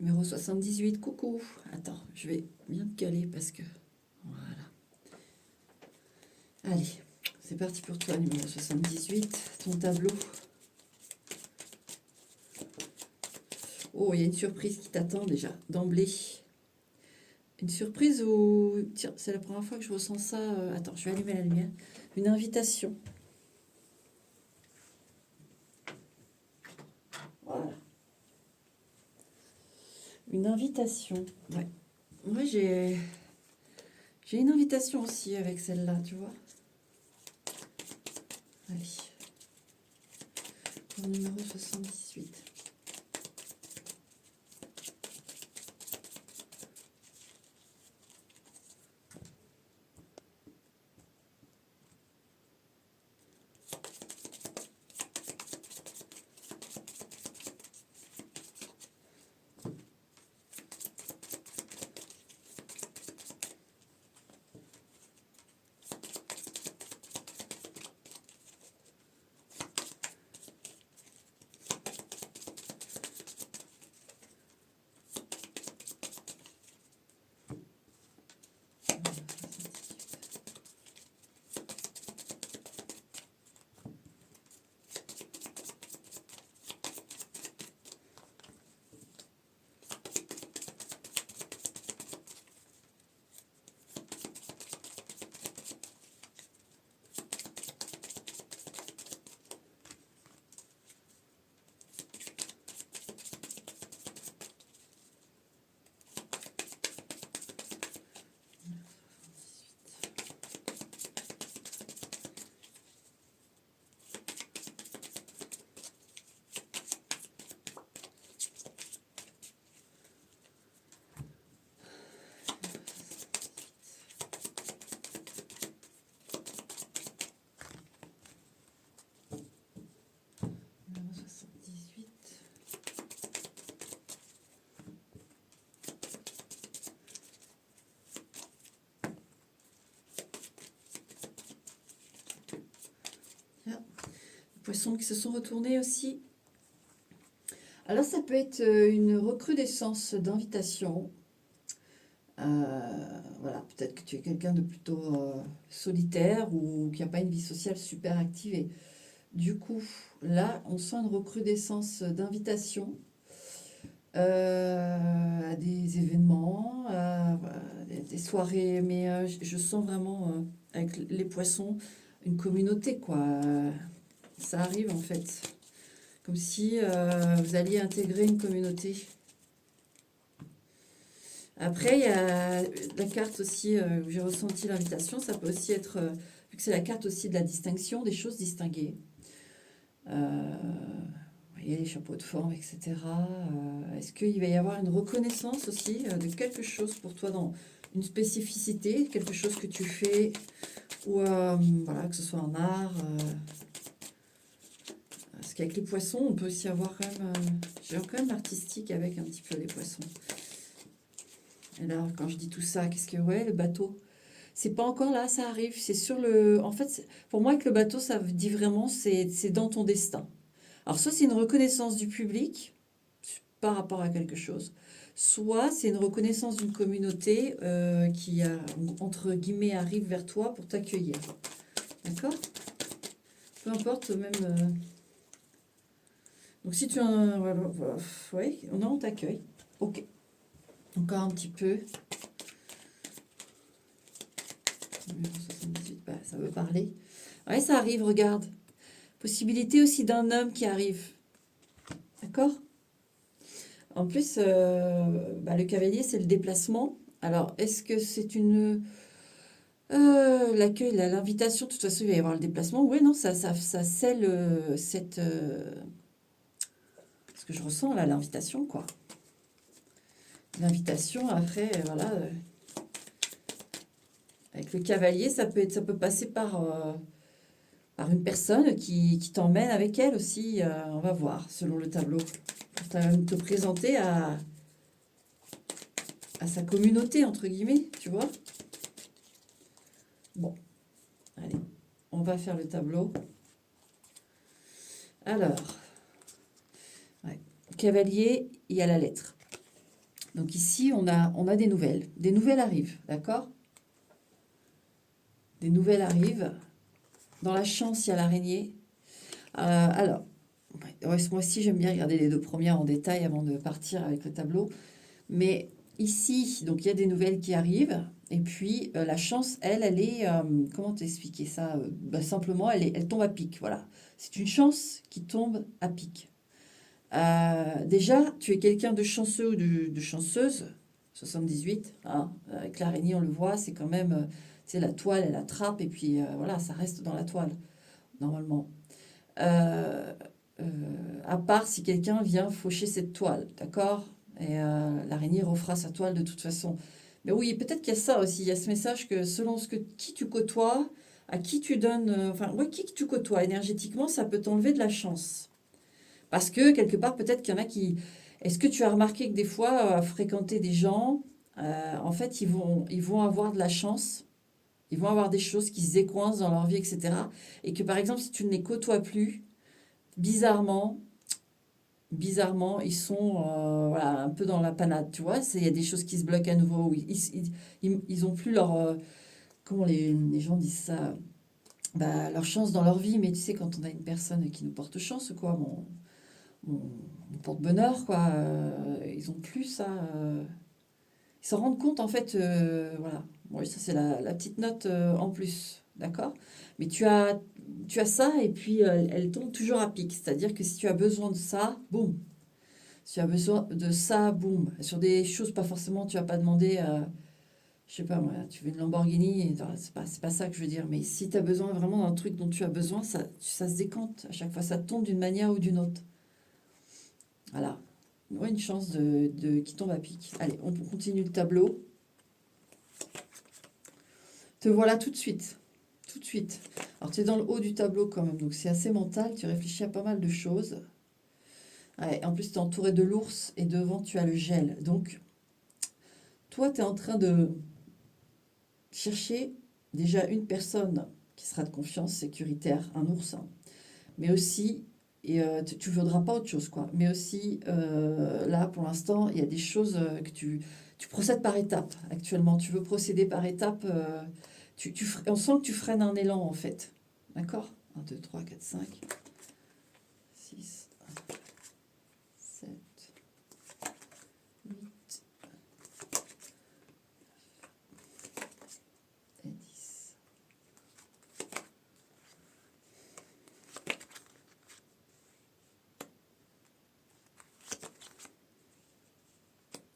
Numéro 78, coucou. Attends, je vais bien te caler parce que... Voilà. Allez, c'est parti pour toi, numéro 78, ton tableau. Oh, il y a une surprise qui t'attend déjà, d'emblée. Une surprise où... Tiens, c'est la première fois que je ressens ça. Attends, je vais allumer la lumière. Une invitation. Voilà. Une invitation. Ouais. Moi, j'ai une invitation aussi avec celle-là, tu vois. Allez. Pour numéro 78. Numéro 78. Tiens, les poissons qui se sont retournés aussi. Alors, ça peut être une recrudescence d'invitation. Voilà, peut-être que tu es quelqu'un de plutôt solitaire ou qui n'a pas une vie sociale super activée. Du coup, là, on sent une recrudescence d'invitation à des événements, à des soirées, mais je sens vraiment avec les poissons une communauté, quoi. Ça arrive en fait, comme si vous alliez intégrer une communauté. Après, il y a la carte aussi où j'ai ressenti l'invitation. Ça peut aussi être, vu que c'est la carte aussi de la distinction, des choses distinguées. Vous voyez, les chapeaux de forme, etc. Est-ce qu'il va y avoir une reconnaissance aussi de quelque chose pour toi dans une spécificité, quelque chose que tu fais, ou voilà, que ce soit en art. Parce qu'avec les poissons, on peut aussi avoir quand même, j'ai quand même l'artistique avec un petit peu les poissons. Et là, quand je dis tout ça, qu'est-ce que... Ouais, le bateau. C'est pas encore là, ça arrive. C'est sur le... En fait, pour moi, avec le bateau, ça dit vraiment, c'est dans ton destin. Alors, soit c'est une reconnaissance du public par rapport à quelque chose, soit c'est une reconnaissance d'une communauté qui, entre guillemets, arrive vers toi pour t'accueillir. D'accord? Peu importe, même... Donc, si tu as un... Voilà, ouais, on t'accueille. Ok. Encore un petit peu. Numéro 78, bah, ça veut parler. Ouais, ça arrive, regarde. Possibilité aussi d'un homme qui arrive. D'accord? En plus, bah, le cavalier, c'est le déplacement. Alors, est-ce que c'est une... l'accueil, l'invitation, de toute façon, il va y avoir le déplacement. Oui, non, ça scelle cette... ce que je ressens là, l'invitation, quoi. L'invitation, après, voilà... avec le cavalier, ça peut passer par une personne qui t'emmène avec elle aussi. On va voir, selon le tableau. Pour te présenter à sa communauté, entre guillemets, tu vois. Bon, allez, on va faire le tableau. Alors, ouais. Cavalier, il y a la lettre. Donc ici, on a des nouvelles. Des nouvelles arrivent, d'accord? Des nouvelles arrivent. Dans la chance, il y a l'araignée. Alors, ouais, moi aussi, j'aime bien regarder les deux premières en détail avant de partir avec le tableau. Mais ici, donc il y a des nouvelles qui arrivent. Et puis, la chance, elle est... comment t'expliquer ça? Simplement, elle tombe à pic. Voilà. C'est une chance qui tombe à pic. Déjà, tu es quelqu'un de chanceux ou de chanceuse. 78, hein, avec l'araignée, on le voit, c'est quand même... tu sais, la toile, elle attrape et puis voilà, ça reste dans la toile, normalement. Euh, euh, à part si quelqu'un vient faucher cette toile, d'accord? Et l'araignée refera sa toile de toute façon. Mais oui, peut-être qu'il y a ça aussi. Il y a ce message que selon qui tu côtoies, à qui tu donnes, enfin, ouais, qui que tu côtoies énergétiquement, ça peut t'enlever de la chance. Parce que quelque part, peut-être qu'il y en a qui. Est-ce que tu as remarqué que des fois, fréquenter des gens, en fait, ils vont avoir de la chance, ils vont avoir des choses qui se décoincent dans leur vie, etc. Et que par exemple, si tu ne les côtoies plus, bizarrement, ils sont voilà, un peu dans la panade, tu vois. Il y a des choses qui se bloquent à nouveau. Ils ont plus leur... comment les gens disent ça? Bah, leur chance dans leur vie. Mais tu sais, quand on a une personne qui nous porte chance, quoi, mon, mon porte-bonheur, quoi, ils ont plus ça. Ils s'en rendent compte, en fait, voilà. Bon, ça, c'est la petite note en plus, d'accord? Mais tu as ça, et puis elle tombe toujours à pic. C'est-à-dire que si tu as besoin de ça, boum. Si tu as besoin de ça, boum. Sur des choses, pas forcément, tu vas pas demander, je sais pas moi, tu veux une Lamborghini, c'est pas ça que je veux dire. Mais si tu as besoin vraiment d'un truc dont tu as besoin, ça se décante. À chaque fois, ça tombe d'une manière ou d'une autre. Voilà. Ouais, une chance qui tombe à pic. Allez, on continue le tableau. Te voilà tout de suite. Tout de suite. Alors, tu es dans le haut du tableau quand même, donc c'est assez mental. Tu réfléchis à pas mal de choses. Ouais, en plus, tu es entouré de l'ours et devant, tu as le gel. Donc, toi, tu es en train de chercher déjà une personne qui sera de confiance, sécuritaire, un ours, hein. Mais aussi, et tu ne voudras pas autre chose, quoi. Mais aussi, là, pour l'instant, il y a des choses que tu procèdes par étapes actuellement. Tu veux procéder par étapes. On sent que tu freines un élan, en fait. D'accord? 1, 2, 3, 4, 5, 6, 7, 8 et 10.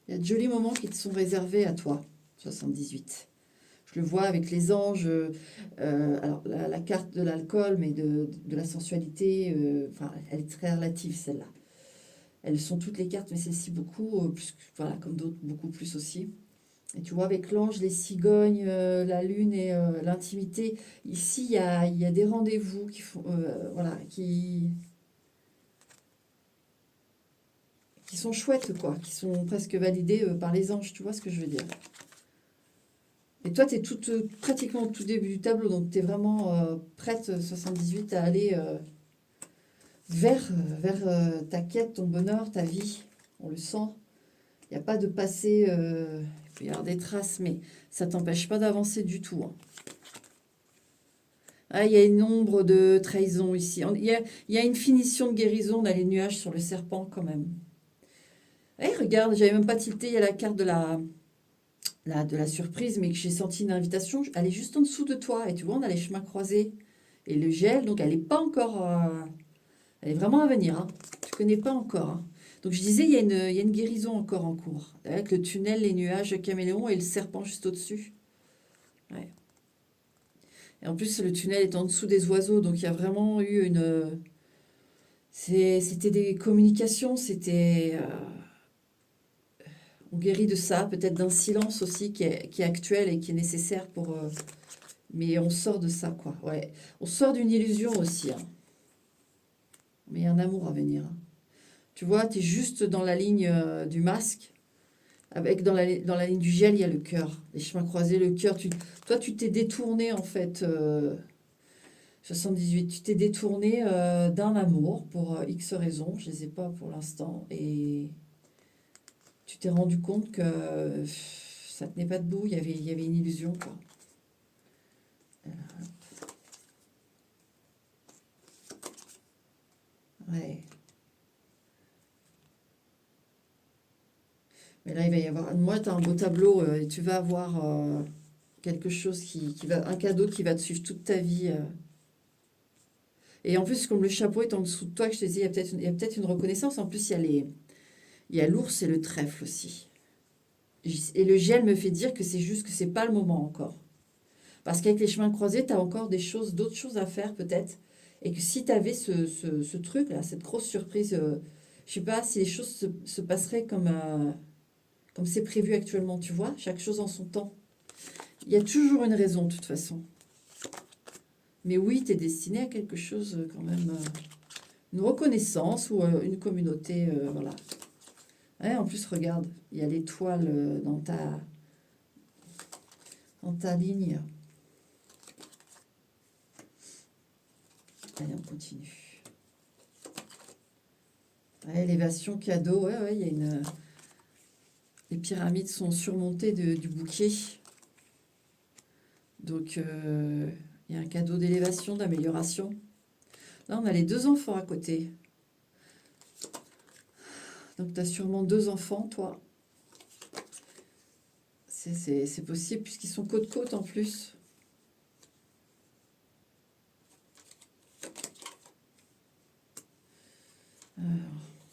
Il y a de jolis moments qui te sont réservés à toi, 78. Je le vois avec les anges, alors la carte de l'alcool, mais de la sensualité, enfin, elle est très relative celle-là. Elles sont toutes les cartes, mais celle-ci beaucoup, voilà, comme d'autres, beaucoup plus aussi. Et tu vois, avec l'ange, les cigognes, la lune et l'intimité, ici, il y a des rendez-vous voilà, qui sont chouettes, quoi, qui sont presque validés par les anges, tu vois ce que je veux dire. Et toi, tu es pratiquement au tout début du tableau, donc tu es vraiment prête, 78, à aller vers ta quête, ton bonheur, ta vie. On le sent. Il n'y a pas de passé, il peut y avoir des traces, mais ça t'empêche pas d'avancer du tout, hein. Ah, il y a une ombre de trahison ici. Il y a une finition de guérison, on a les nuages sur le serpent quand même. Eh, regarde, j'avais même pas tilté, il y a la carte de la surprise, mais que j'ai senti une invitation. Elle est juste en dessous de toi, et tu vois, on a les chemins croisés. Et le gel, donc elle n'est pas encore... elle est vraiment à venir, hein. Tu ne connais pas encore, hein. Donc je disais, il y a une guérison encore en cours. Avec le tunnel, les nuages, le caméléon et le serpent juste au-dessus. Ouais. Et en plus, le tunnel est en dessous des oiseaux, donc il y a vraiment eu une... C'était des communications, on guérit de ça, peut-être d'un silence aussi qui est actuel et qui est nécessaire pour... mais on sort de ça, quoi. Ouais. On sort d'une illusion aussi, hein. Mais il y a un amour à venir, hein. Tu vois, tu es juste dans la ligne du masque. Avec dans la ligne du gel, il y a le cœur. Les chemins croisés, le cœur. Toi, tu t'es détourné, en fait, 78. Tu t'es détourné d'un amour pour X raisons. Je ne les ai pas pour l'instant. Et t'es rendu compte que ça tenait pas debout, il y avait une illusion, quoi. Ouais. Mais là, il va y avoir. Moi, tu as un beau tableau et tu vas avoir quelque chose qui va. Un cadeau qui va te suivre toute ta vie. Et en plus, comme le chapeau est en dessous de toi, que je te dis, il y a peut-être une reconnaissance. En plus, il y a l'ours et le trèfle aussi. Et le gel me fait dire que c'est juste que c'est pas le moment encore. Parce qu'avec les chemins croisés, tu as encore d'autres choses à faire peut-être. Et que si tu avais ce truc-là, cette grosse surprise, je sais pas si les choses se passeraient comme c'est prévu actuellement, tu vois, chaque chose en son temps. Il y a toujours une raison de toute façon. Mais oui, tu es destiné à quelque chose quand même, une reconnaissance ou une communauté, voilà. Ouais, en plus, regarde, il y a l'étoile dans ta ligne. Allez, on continue. Ouais, élévation, cadeau, ouais, il y a une... Les pyramides sont surmontées du bouquet. Donc, il y a un cadeau d'élévation, d'amélioration. Là, on a les deux enfants à côté. Donc, tu as sûrement deux enfants, toi. C'est possible, puisqu'ils sont côte-côte en plus.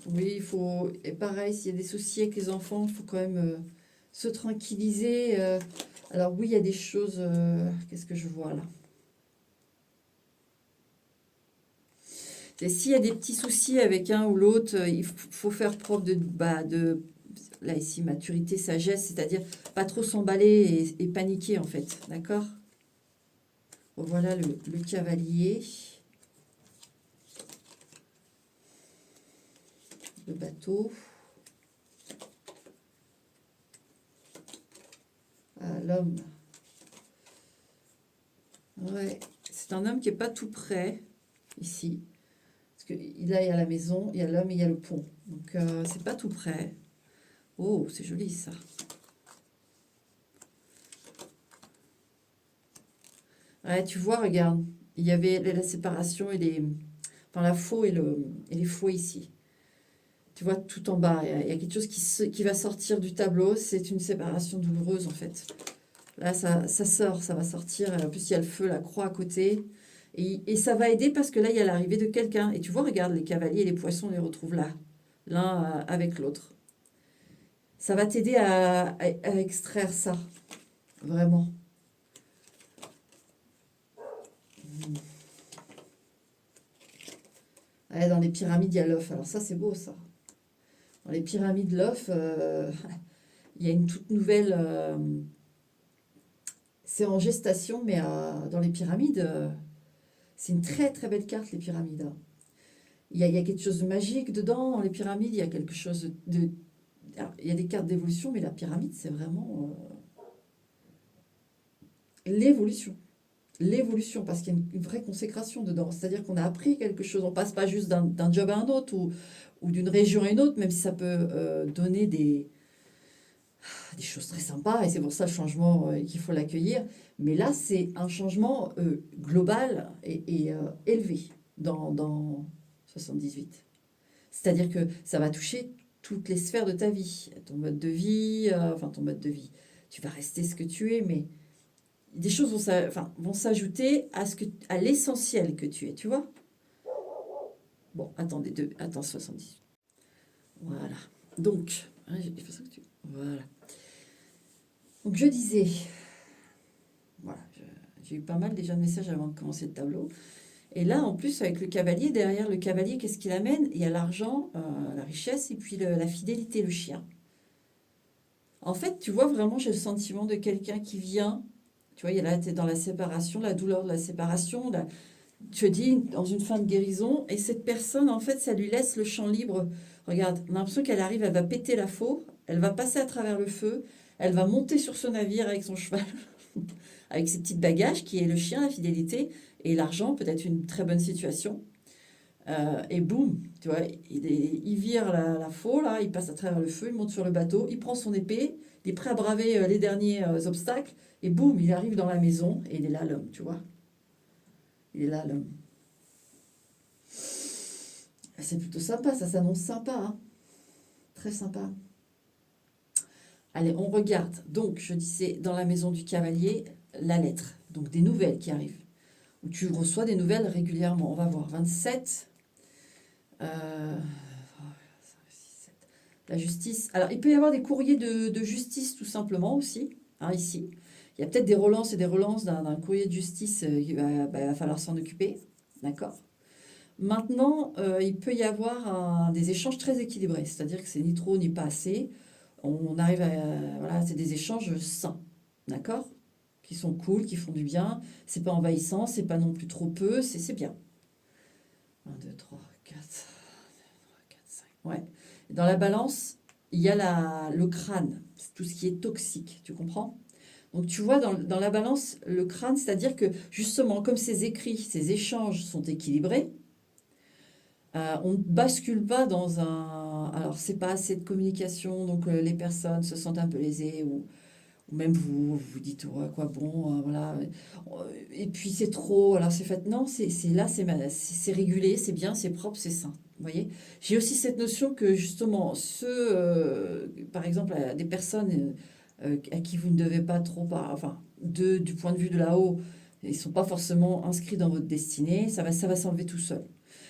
Oui, il faut... Et pareil, s'il y a des soucis avec les enfants, il faut quand même se tranquilliser. Alors oui, il y a des choses... qu'est-ce que je vois là? Et s'il y a des petits soucis avec un ou l'autre, il faut faire preuve là ici, maturité, sagesse, c'est-à-dire pas trop s'emballer et paniquer en fait, d'accord? Voilà le cavalier, le bateau, l'homme. Ouais, c'est un homme qui est pas tout près ici. Parce que là, il y a la maison, il y a l'homme et il y a le pont. Donc, c'est pas tout près. Oh, c'est joli ça. Ouais, tu vois, regarde, il y avait la séparation enfin, la faux et les faux ici. Tu vois, tout en bas, il y a quelque chose qui va sortir du tableau. C'est une séparation douloureuse en fait. Là, ça sort, ça va sortir. En plus, il y a le feu, la croix à côté. Et ça va aider parce que là, il y a l'arrivée de quelqu'un. Et tu vois, regarde, les cavaliers et les poissons, on les retrouve là, l'un avec l'autre. Ça va t'aider à extraire ça, vraiment. Ouais, dans les pyramides, il y a l'œuf. Alors ça, c'est beau, ça. Dans les pyramides, l'œuf, il y a une toute nouvelle... c'est en gestation, mais dans les pyramides, c'est une très très belle carte, les pyramides, hein. Il y a quelque chose de magique dedans, dans les pyramides. Il y a quelque chose de... Alors, il y a des cartes d'évolution, mais la pyramide, c'est vraiment l'évolution. L'évolution, parce qu'il y a une vraie consécration dedans. C'est-à-dire qu'on a appris quelque chose. On passe pas juste d'un job à un autre ou d'une région à une autre, même si ça peut donner des choses très sympas. Et c'est pour ça le changement qu'il faut l'accueillir. Mais là, c'est un changement global et élevé dans 78. C'est-à-dire que ça va toucher toutes les sphères de ta vie. Ton mode de vie, enfin ton mode de vie. Tu vas rester ce que tu es, mais des choses vont s'ajouter à l'essentiel que tu es, tu vois? Bon, attendez, attends, 78. Voilà. Donc, hein, voilà. Donc, je disais, voilà, j'ai eu pas mal déjà de messages avant de commencer le tableau. Et là, en plus, avec le cavalier, derrière le cavalier, qu'est-ce qu'il amène? Il y a l'argent, la richesse et puis la fidélité, le chien. En fait, tu vois, vraiment, j'ai le sentiment de quelqu'un qui vient. Tu vois, là, tu es dans la séparation, la douleur de la séparation, je dis, dans une fin de guérison, et cette personne, en fait, ça lui laisse le champ libre. Regarde, on a l'impression qu'elle arrive, elle va péter la faux, elle va passer à travers le feu, elle va monter sur ce navire avec son cheval, avec ses petits bagages, qui est le chien, la fidélité, et l'argent, peut-être une très bonne situation. Et boum, tu vois, il vire la faux, là, il passe à travers le feu, il monte sur le bateau, il prend son épée, il est prêt à braver les derniers obstacles, et boum, il arrive dans la maison, et il est là l'homme, tu vois. Il est là l'homme. C'est plutôt sympa, ça s'annonce sympa, hein. Très sympa. Allez, on regarde. Donc, je disais, dans la maison du cavalier, la lettre. Donc, des nouvelles qui arrivent. Où tu reçois des nouvelles régulièrement. On va voir. 27. Euh, la justice. Alors, il peut y avoir des courriers de justice, tout simplement, aussi. Hein, ici. Il y a peut-être des relances et des relances d'un courrier de justice qui va falloir s'en occuper. D'accord. Maintenant, il peut y avoir des échanges très équilibrés. C'est-à-dire que c'est ni trop ni pas assez. On arrive à... Voilà, c'est des échanges sains. D'accord, qui sont cool, qui font du bien. C'est pas envahissant, c'est pas non plus trop peu, c'est bien. 1, 2, 3, 4, 4, 5. Ouais. Dans la balance, il y a le crâne, tout ce qui est toxique, tu comprends? Donc tu vois, dans la balance, le crâne, c'est-à-dire que justement, comme ces écrits, ces échanges sont équilibrés, on ne bascule pas dans un... Alors, c'est pas assez de communication, donc les personnes se sentent un peu lésées ou même vous vous dites ouais, à quoi bon, voilà. Et puis c'est trop, alors c'est fait. Non, c'est là, c'est régulé, c'est bien, c'est propre, c'est sain. Vous voyez? J'ai aussi cette notion que justement, par exemple, des personnes à qui vous ne devez pas trop, enfin, du point de vue de là-haut, ils ne sont pas forcément inscrits dans votre destinée, ça va s'enlever tout seul.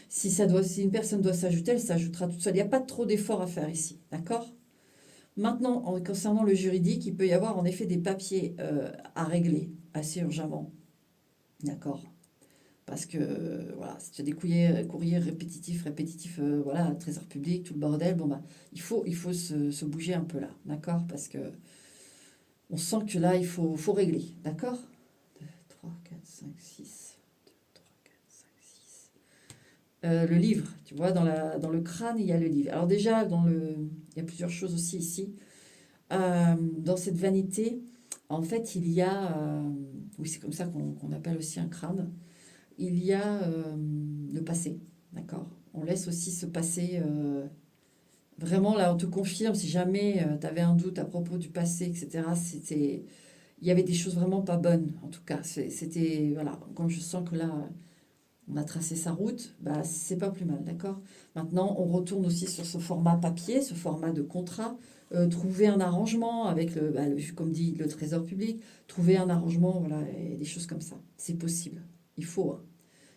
Si une personne doit s'ajouter, elle s'ajoutera toute seule. Il n'y a pas trop d'efforts à faire ici, d'accord? Maintenant, concernant le juridique, il peut y avoir en effet des papiers à régler assez urgemment. D'accord. Parce que, voilà, si tu as des courriers répétitifs, voilà, trésor public, tout le bordel, bon, bah, il faut se bouger un peu là. D'accord. Parce que on sent que là, il faut régler. D'accord. 2, 3, 4, 5, 6. 2, 3, 4, 5, 6. Le livre, tu vois, dans le crâne, il y a le livre. Alors déjà, il y a plusieurs choses aussi ici. Dans cette vanité, en fait, il y a, oui, c'est comme ça qu'on appelle aussi un crâne, il y a le passé, d'accord? On laisse aussi ce passé, vraiment là, on te confirme, si jamais tu avais un doute à propos du passé, etc., il y avait des choses vraiment pas bonnes, en tout cas. C'était, voilà, comme je sens que là, on a tracé sa route, bah, c'est pas plus mal, d'accord? Maintenant, on retourne aussi sur ce format papier, ce format de contrat, trouver un arrangement avec comme dit le Trésor public, trouver un arrangement, voilà, et des choses comme ça. C'est possible, il faut, hein.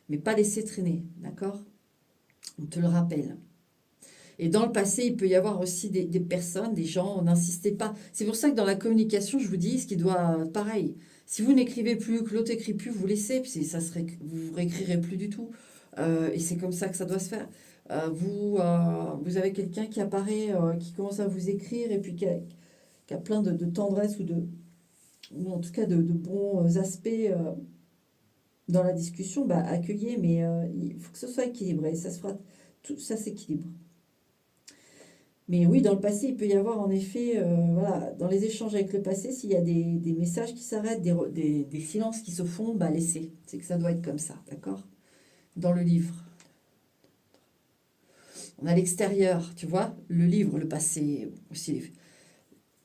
Mais pas laisser traîner, d'accord? On te le rappelle. Et dans le passé, il peut y avoir aussi des personnes, des gens, n'insistez pas. C'est pour ça que dans la communication, je vous dis, ce qui doit, pareil, si vous n'écrivez plus, que l'autre n'écrit plus, vous laissez, puis vous ne réécrirez plus du tout. Et c'est comme ça que ça doit se faire. Vous avez quelqu'un qui apparaît, qui commence à vous écrire, et puis qui a plein de tendresse ou en tout cas de bons aspects dans la discussion, bah, accueillez, mais il faut que ce soit équilibré. Ça se fera, tout ça s'équilibre. Mais oui, dans le passé, il peut y avoir en effet, voilà, dans les échanges avec le passé, s'il y a des messages qui s'arrêtent, des silences qui se font, bah laissez. C'est que ça doit être comme ça, d'accord? Dans le livre. On a l'extérieur, tu vois, le livre, le passé, aussi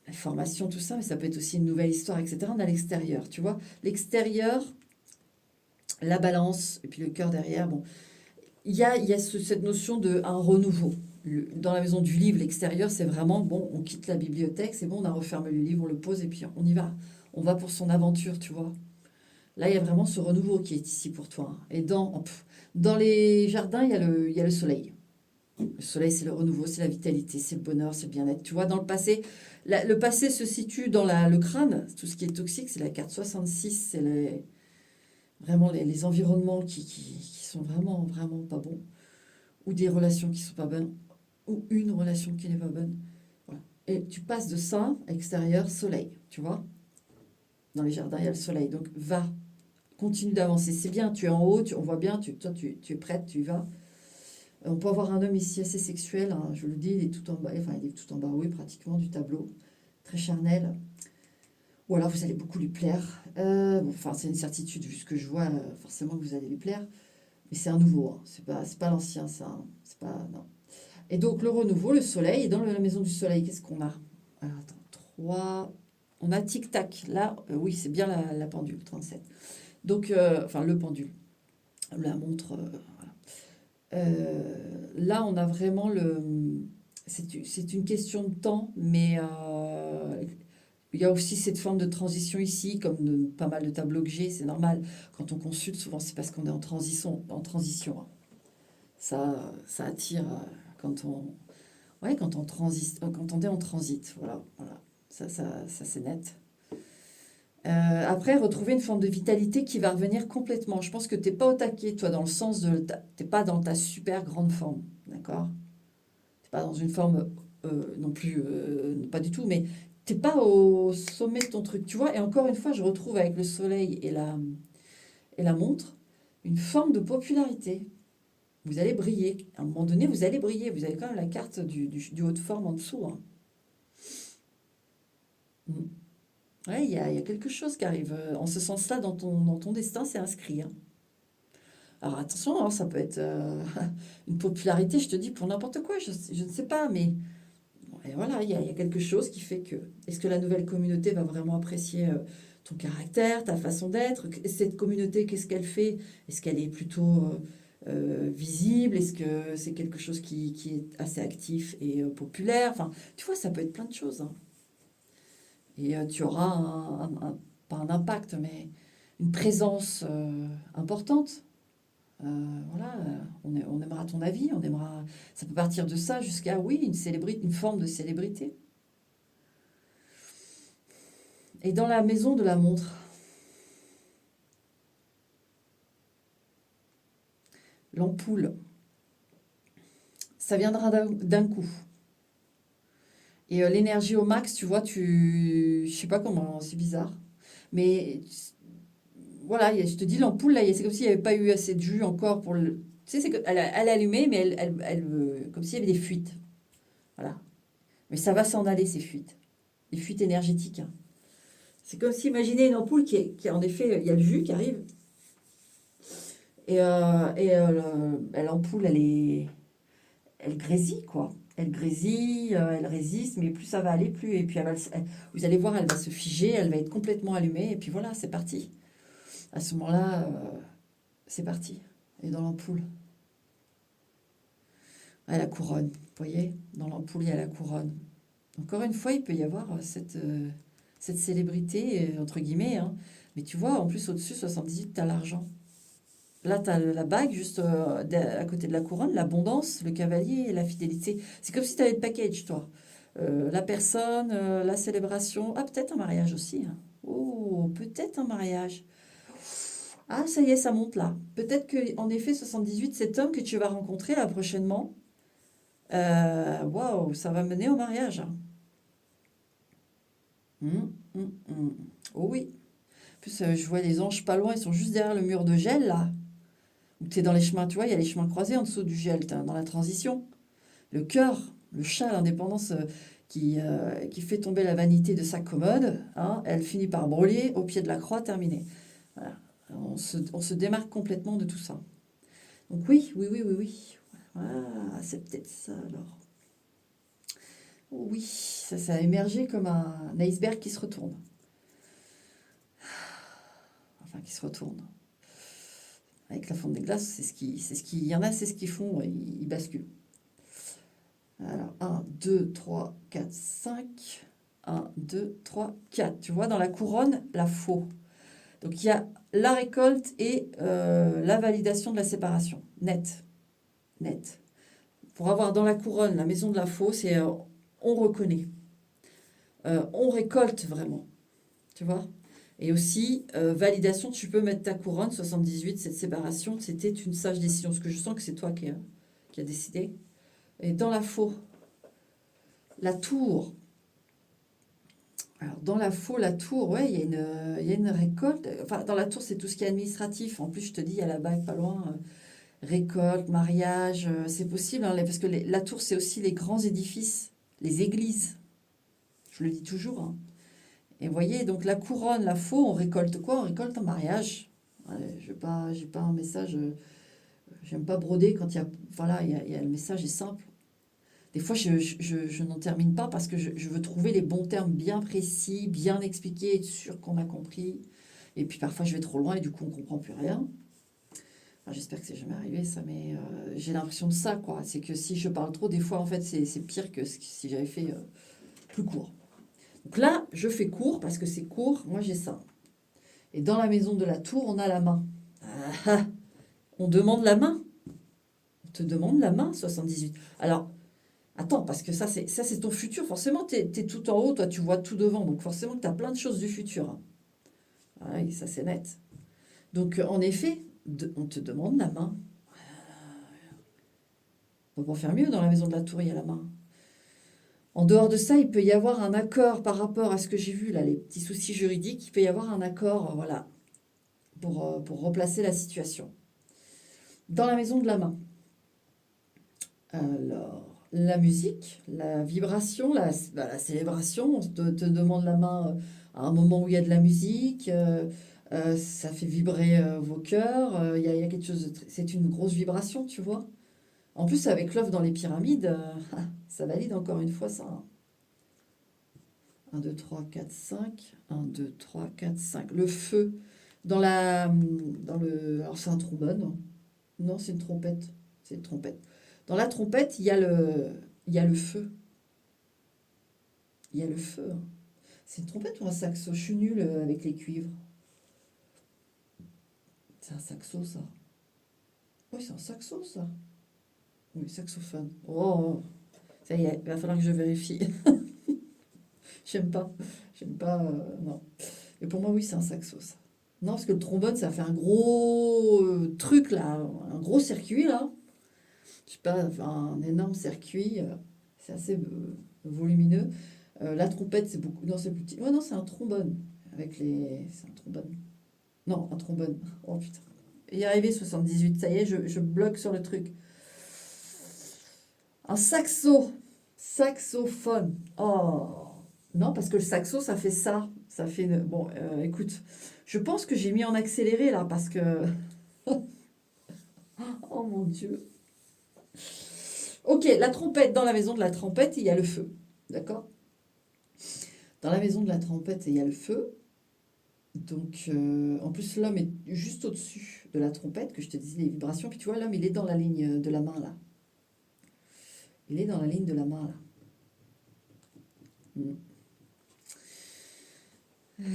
la formation, tout ça, mais ça peut être aussi une nouvelle histoire, etc. On a l'extérieur, tu vois. L'extérieur, la balance, et puis le cœur derrière, bon. Il y a cette notion de un renouveau. Dans la maison du livre, l'extérieur, c'est vraiment, bon, on quitte la bibliothèque, c'est bon, on a refermé le livre, on le pose et puis on y va. On va pour son aventure, tu vois. Là, il y a vraiment ce renouveau qui est ici pour toi, hein. Et dans les jardins, il y a le soleil. Le soleil, c'est le renouveau, c'est la vitalité, c'est le bonheur, c'est le bien-être. Tu vois, dans le passé, le passé se situe dans le crâne. Tout ce qui est toxique, c'est la carte 66, c'est vraiment les environnements qui sont vraiment, vraiment pas bons, ou des relations qui sont pas bonnes, ou une relation qui n'est pas bonne. Voilà. Et tu passes de ça, extérieur, soleil, tu vois. Dans les jardins, il y a le soleil. Donc, va, continue d'avancer. C'est bien, tu es en haut, on voit bien, toi, tu es prête, tu y vas. On peut avoir un homme ici assez sexuel, hein, je le dis, il est tout en bas, enfin, il est tout en bas, oui, pratiquement, du tableau. Très charnel. Ou alors, vous allez beaucoup lui plaire. Bon, enfin, c'est une certitude, vu ce que je vois, forcément que vous allez lui plaire. Mais c'est un nouveau, hein. C'est pas l'ancien, ça, hein. C'est pas, non. Et donc, le renouveau, le soleil, et dans la maison du soleil, qu'est-ce qu'on a? Alors, attends, 3. On a tic-tac. Là, oui, c'est bien la pendule, 37. Donc, enfin, le pendule, la montre. Voilà. Là, on a vraiment le. C'est une question de temps, mais il y a aussi cette forme de transition ici, comme pas mal de tableaux que j'ai, c'est normal. Quand on consulte, souvent, c'est parce qu'on est en transition, en transition, hein. Ça attire quand on, ouais, quand on transite, quand on est en transit, voilà, voilà. Ça c'est net. Après, retrouver une forme de vitalité qui va revenir complètement. Je pense que t'es pas au taquet, toi, dans le sens de, t'es pas dans ta super grande forme, d'accord? T'es pas dans une forme non plus, pas du tout, mais t'es pas au sommet de ton truc, tu vois. Et encore une fois, je retrouve avec le soleil et la montre une forme de popularité. Vous allez briller. À un moment donné, vous allez briller. Vous avez quand même la carte du haut de forme en dessous, hein. Mm. Ouais, il y a quelque chose qui arrive. En ce sens-là, dans ton destin, c'est inscrit, hein. Alors attention, hein, ça peut être une popularité, je te dis, pour n'importe quoi, je ne sais pas, mais et voilà, il y a quelque chose qui fait que... Est-ce que la nouvelle communauté va vraiment apprécier ton caractère, ta façon d'être? Cette communauté, qu'est-ce qu'elle fait? Est-ce qu'elle est plutôt visible? Est-ce que c'est quelque chose qui est assez actif et populaire? Enfin, tu vois, ça peut être plein de choses, hein. Et tu auras pas un impact, mais une présence importante. Voilà, on aimera ton avis, on aimera. Ça peut partir de ça jusqu'à, oui, une célébrité, une forme de célébrité. Et dans la maison de la montre, l'ampoule, ça viendra d'un coup. Et l'énergie au max, tu vois, je sais pas comment, c'est bizarre. Mais voilà, je te dis, l'ampoule, là, c'est comme s'il n'y avait pas eu assez de jus encore pour le. Tu sais, elle est allumée, mais comme s'il y avait des fuites. Voilà. Mais ça va s'en aller, ces fuites. Des fuites énergétiques, hein. C'est comme si, imaginez une ampoule qui en effet, il y a le jus qui arrive. L'ampoule, elle grésille, quoi. Elle grésille, elle résiste, mais plus ça va aller, plus. Et puis, vous allez voir, elle va se figer, elle va être complètement allumée, et puis voilà, c'est parti. À ce moment-là, c'est parti. Et dans l'ampoule, à la couronne, vous voyez? Dans l'ampoule, il y a la couronne. Encore une fois, il peut y avoir cette célébrité, entre guillemets, hein. Mais tu vois, en plus, au-dessus, 78, tu as l'argent. Là, tu as la bague juste à côté de la couronne, l'abondance, le cavalier et la fidélité. C'est comme si tu avais le package, toi. La personne, la célébration. Ah, peut-être un mariage aussi, hein. Oh, peut-être un mariage. Ah, ça y est, ça monte là. Peut-être que, en effet, 78, cet homme que tu vas rencontrer là prochainement, waouh, ça va mener au mariage, hein. Hum. Oh oui. En plus, je vois les anges pas loin, ils sont juste derrière le mur de gel là. Où tu es dans les chemins, tu vois, il y a les chemins croisés en dessous du gel, t'es dans la transition. Le cœur, le chat, l'indépendance qui fait tomber la vanité de sa commode, hein, elle finit par brûler au pied de la croix, terminée. Voilà. On se démarque complètement de tout ça. Donc oui. Ah, c'est peut-être ça alors. Oui, ça a émergé comme un iceberg qui se retourne. Enfin, qui se retourne. Avec la fonte des glaces, il y en a, c'est ce qu'ils font, ils basculent. Alors, 1, 2, 3, 4, 5. 1, 2, 3, 4. Tu vois, dans la couronne, la faux. Donc, il y a la récolte et la validation de la séparation. Net. Net. Pour avoir dans la couronne la maison de la faux, c'est on reconnaît. On récolte vraiment. Tu vois? Et aussi, validation, tu peux mettre ta couronne, 78, cette séparation, c'était une sage décision. Parce que je sens que c'est toi qui a décidé. Et dans la faux, la tour. Alors, dans la faux, la tour, ouais, il y a une récolte. Enfin, dans la tour, c'est tout ce qui est administratif. En plus, je te dis, il y a la bague pas loin. Récolte, mariage, c'est possible, hein, parce que la tour, c'est aussi les grands édifices, les églises. Je le dis toujours, hein. Et vous voyez, donc la couronne, la faux, on récolte quoi? On récolte un mariage. Ouais, j'ai pas un message J'aime pas broder quand il y a... Voilà, le message est simple. Des fois, je n'en termine pas parce que je veux trouver les bons termes bien précis, bien expliqués, être sûr qu'on a compris. Et puis parfois, je vais trop loin et du coup, on ne comprend plus rien. Enfin, j'espère que c'est jamais arrivé ça, mais j'ai l'impression de ça, quoi. C'est que si je parle trop, des fois, en fait, c'est pire que si j'avais fait plus court. Donc là, je fais court parce que c'est court. Moi, j'ai ça. Et dans la maison de la tour, on a la main. Ah, ah, on demande la main. On te demande la main, 78. Alors, attends, parce que ça, c'est ton futur. Forcément, tu es tout en haut, toi, tu vois tout devant. Donc, forcément, tu as plein de choses du futur. Hein. Ah, et ça, c'est net. Donc, en effet, on te demande la main. On peut pas faire mieux dans la maison de la tour, il y a la main. En dehors de ça, il peut y avoir un accord par rapport à ce que j'ai vu, là, les petits soucis juridiques. Il peut y avoir un accord, voilà, pour replacer la situation. Dans la maison de la main. Alors, la musique, la vibration, la célébration, on te demande la main à un moment où il y a de la musique, ça fait vibrer vos cœurs, il y a quelque chose c'est une grosse vibration, tu vois. En plus, avec l'œuf dans les pyramides, ça valide encore une fois ça. Hein. 1, 2, 3, 4, 5. 1, 2, 3, 4, 5. Le feu, alors c'est un trombone. Non, c'est une trompette. C'est une trompette. Dans la trompette, il y a le feu. Il y a le feu. Hein. C'est une trompette ou un saxo? Je suis nulle avec les cuivres. C'est un saxo, ça. Oui, c'est un saxo, ça. Oui, saxophone. Oh, ça y est, il va falloir que je vérifie. J'aime pas. J'aime pas. Non. Et pour moi, oui, c'est un saxo, ça. Non, parce que le trombone, ça fait un gros truc, là. Un gros circuit, là. Je sais pas, enfin, un énorme circuit. C'est assez volumineux. La trompette, c'est beaucoup. Non, c'est plus petit. Ouais, non, c'est un trombone. Avec les. C'est un trombone. Non, un trombone. Oh putain. Y arrivé 78, ça y est, je bloque sur le truc. Un saxo. Saxophone. Oh. Non, parce que le saxo, ça fait ça. Ça fait. Bon, écoute, je pense que j'ai mis en accéléré là parce que. Oh mon Dieu. Ok, la trompette. Dans la maison de la trompette, il y a le feu. D'accord? Dans la maison de la trompette, il y a le feu. Donc, en plus, l'homme est juste au-dessus de la trompette, que je te disais, les vibrations. Puis tu vois, l'homme, il est dans la ligne de la main, là. Il est dans la ligne de la main, là. Mm.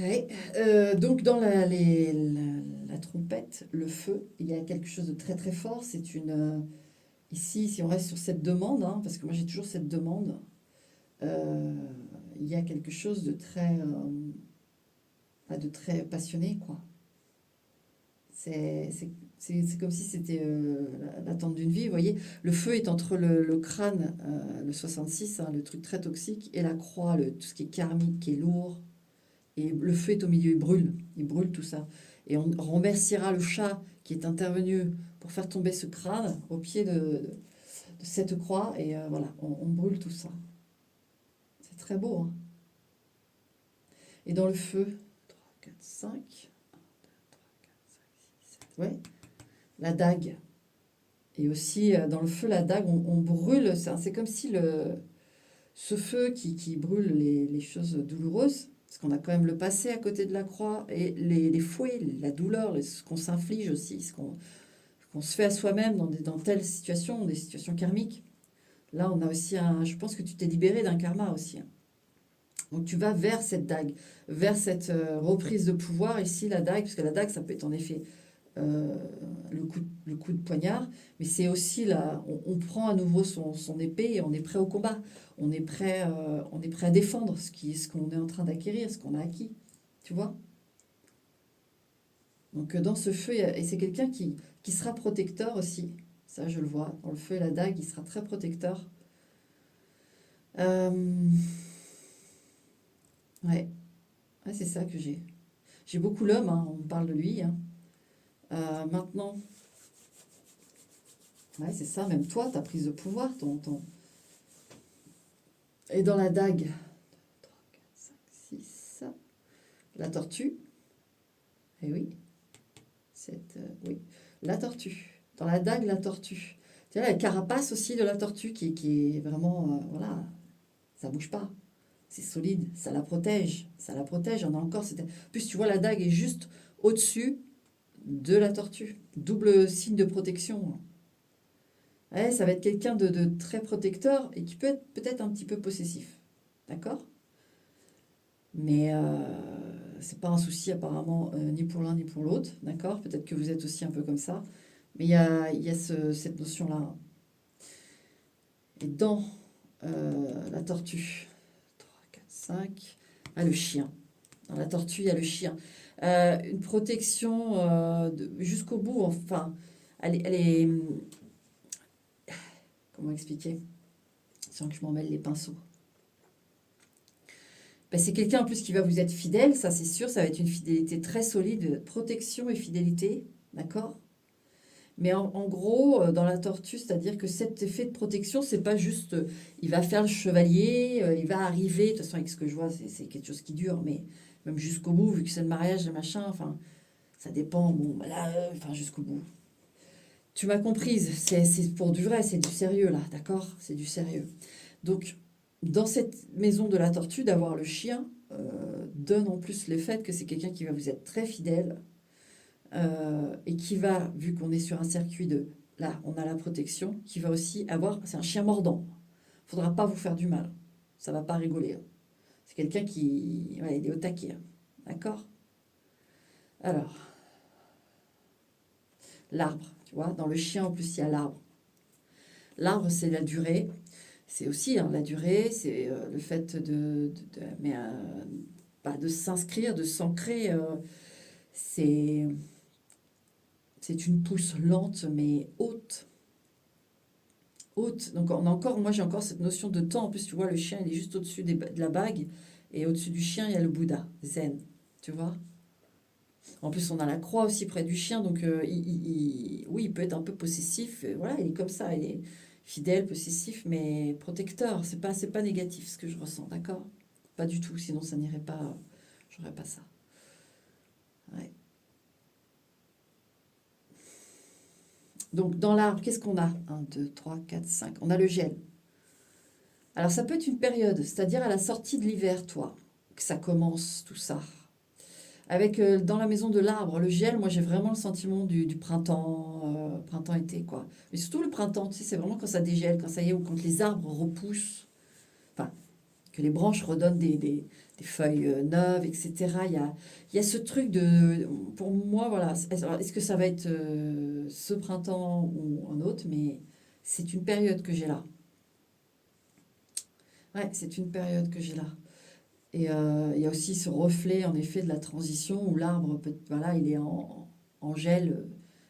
Ouais. Donc, dans la trompette, le feu, il y a quelque chose de très, très fort. C'est une... ici, si on reste sur cette demande, hein, parce que moi, j'ai toujours cette demande, euh, il y a quelque chose de très passionné, quoi. C'est c'est comme si c'était l'attente d'une vie. Vous voyez, le feu est entre le crâne, le 66, hein, le truc très toxique, et la croix, tout ce qui est karmique, qui est lourd. Et le feu est au milieu, il brûle tout ça. Et on remerciera le chat qui est intervenu pour faire tomber ce crâne au pied de cette croix. Et voilà, on brûle tout ça. C'est très beau. Hein. Et dans le feu, 3, 4, 5. Ouais, la dague. Et aussi, dans le feu, la dague, on brûle. C'est comme si ce feu qui brûle les choses douloureuses, parce qu'on a quand même le passé à côté de la croix, et les fouets, la douleur, ce qu'on s'inflige aussi, qu'on se fait à soi-même dans telles situations, des situations karmiques. Là, on a aussi je pense que tu t'es libéré d'un karma aussi. Hein. Donc tu vas vers cette dague, vers cette reprise de pouvoir. Ici, la dague, parce que la dague, ça peut être en effet euh, le coup de poignard, mais c'est aussi là, on prend à nouveau son épée et on est prêt au combat. On est prêt à défendre ce qu'on est en train d'acquérir, ce qu'on a acquis. Tu vois? Donc dans ce feu, et c'est quelqu'un qui sera protecteur aussi. Ça, je le vois. Dans le feu et la dague, il sera très protecteur. Euh, ouais, ouais c'est ça que j'ai. J'ai beaucoup l'homme, hein, on parle de lui. Hein. Maintenant, ouais, c'est ça, même toi, ta prise de pouvoir, et dans la dague, 3, 4, 5, 6, la tortue, et oui, oui, la tortue. Dans la dague, la tortue. Tu vois, la carapace aussi de la tortue qui est vraiment, voilà, ça bouge pas. C'est solide, ça la protège. Ça la protège, on a encore... En plus, tu vois, la dague est juste au-dessus de la tortue. Double signe de protection. Ouais, ça va être quelqu'un de très protecteur et qui peut être peut-être un petit peu possessif. D'accord? Mais c'est pas un souci apparemment ni pour l'un ni pour l'autre. D'accord? Peut-être que vous êtes aussi un peu comme ça. Mais il y a cette notion-là. Et dans la tortue, 3, 4, 5, ah, le chien. Dans la tortue, il y a le chien. Une protection jusqu'au bout, enfin, elle est, comment expliquer sans que je m'en mêle les pinceaux. Ben, c'est quelqu'un en plus qui va vous être fidèle, ça c'est sûr, ça va être une fidélité très solide, protection et fidélité, d'accord? Mais en gros, dans la tortue, c'est-à-dire que cet effet de protection, c'est pas juste, il va faire le chevalier, il va arriver, de toute façon avec ce que je vois, c'est quelque chose qui dure, mais même jusqu'au bout, vu que c'est le mariage, le machin, enfin, ça dépend, bon, bah là, enfin jusqu'au bout. Tu m'as comprise, c'est pour du vrai, c'est du sérieux là, d'accord? C'est du sérieux. Donc, dans cette maison de la tortue, d'avoir le chien donne en plus le fait que c'est quelqu'un qui va vous être très fidèle et qui va, vu qu'on est sur un circuit de... Là, on a la protection, qui va aussi avoir... C'est un chien mordant. Il ne faudra pas vous faire du mal. Ça ne va pas rigoler. Hein. C'est quelqu'un qui... Ouais, il est au taquet. Hein. D'accord? Alors, l'arbre, tu vois, dans le chien, en plus, il y a l'arbre. L'arbre, c'est la durée. C'est aussi hein, la durée, c'est le fait mais, bah, de s'inscrire, de s'ancrer. C'est c'est une pousse lente mais haute. Haute. Donc on a encore, moi j'ai encore cette notion de temps. En plus, tu vois, le chien, il est juste au-dessus de la bague. Et au-dessus du chien, il y a le Bouddha, zen. Tu vois? En plus, on a la croix aussi près du chien. Donc oui, il peut être un peu possessif. Voilà, il est comme ça. Il est fidèle, possessif, mais protecteur. C'est pas négatif ce que je ressens, d'accord? Pas du tout, sinon ça n'irait pas. J'aurais pas ça. Ouais. Donc dans l'arbre, qu'est-ce qu'on a? Un, 2, 3, 4, 5. On a le gel. Alors ça peut être une période, c'est-à-dire à la sortie de l'hiver, toi, que ça commence tout ça. Avec dans la maison de l'arbre, le gel, moi j'ai vraiment le sentiment du printemps, printemps-été, quoi. Mais surtout le printemps, tu sais, c'est vraiment quand ça dégèle, quand ça y est, ou quand les arbres repoussent, enfin, que les branches redonnent des feuilles neuves, etc. Il y a ce truc de, pour moi, voilà, est-ce que ça va être ce printemps ou un autre, mais c'est une période que j'ai là. Ouais, c'est une période que j'ai là. Et il y a aussi ce reflet, en effet, de la transition où l'arbre, voilà, il est en gel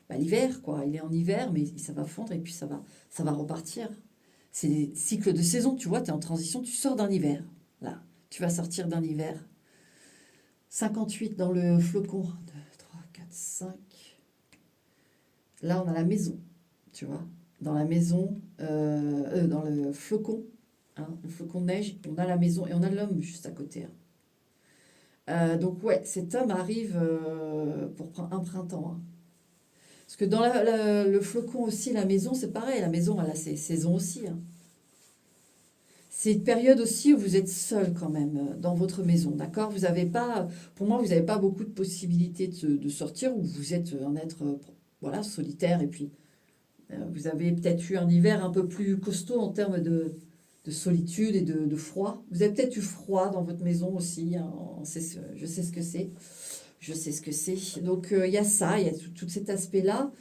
bah, l'hiver, quoi. Il est en hiver, mais ça va fondre et puis ça va repartir. C'est des cycles de saison, tu vois, tu es en transition, tu sors d'un hiver. Là, tu vas sortir d'un hiver. 58 dans le flocon. 2, 3, 4, 5. Là, on a la maison, tu vois. Dans la maison, dans le flocon, hein, le flocon de neige, on a la maison et on a l'homme juste à côté. Hein. Donc ouais, cet homme arrive pour un printemps. Hein. Parce que dans le flocon aussi, la maison, c'est pareil. La maison, elle a ses saisons aussi. Hein. C'est une période aussi où vous êtes seul quand même dans votre maison, d'accord? Vous avez pas, pour moi, vous n'avez pas beaucoup de possibilités de sortir où vous êtes un être voilà, solitaire et puis vous avez peut-être eu un hiver un peu plus costaud en termes de solitude et de froid. Vous avez peut-être eu froid dans votre maison aussi. Hein, je sais ce que c'est. Je sais ce que c'est. Donc il y a ça, il y a tout cet aspect-là.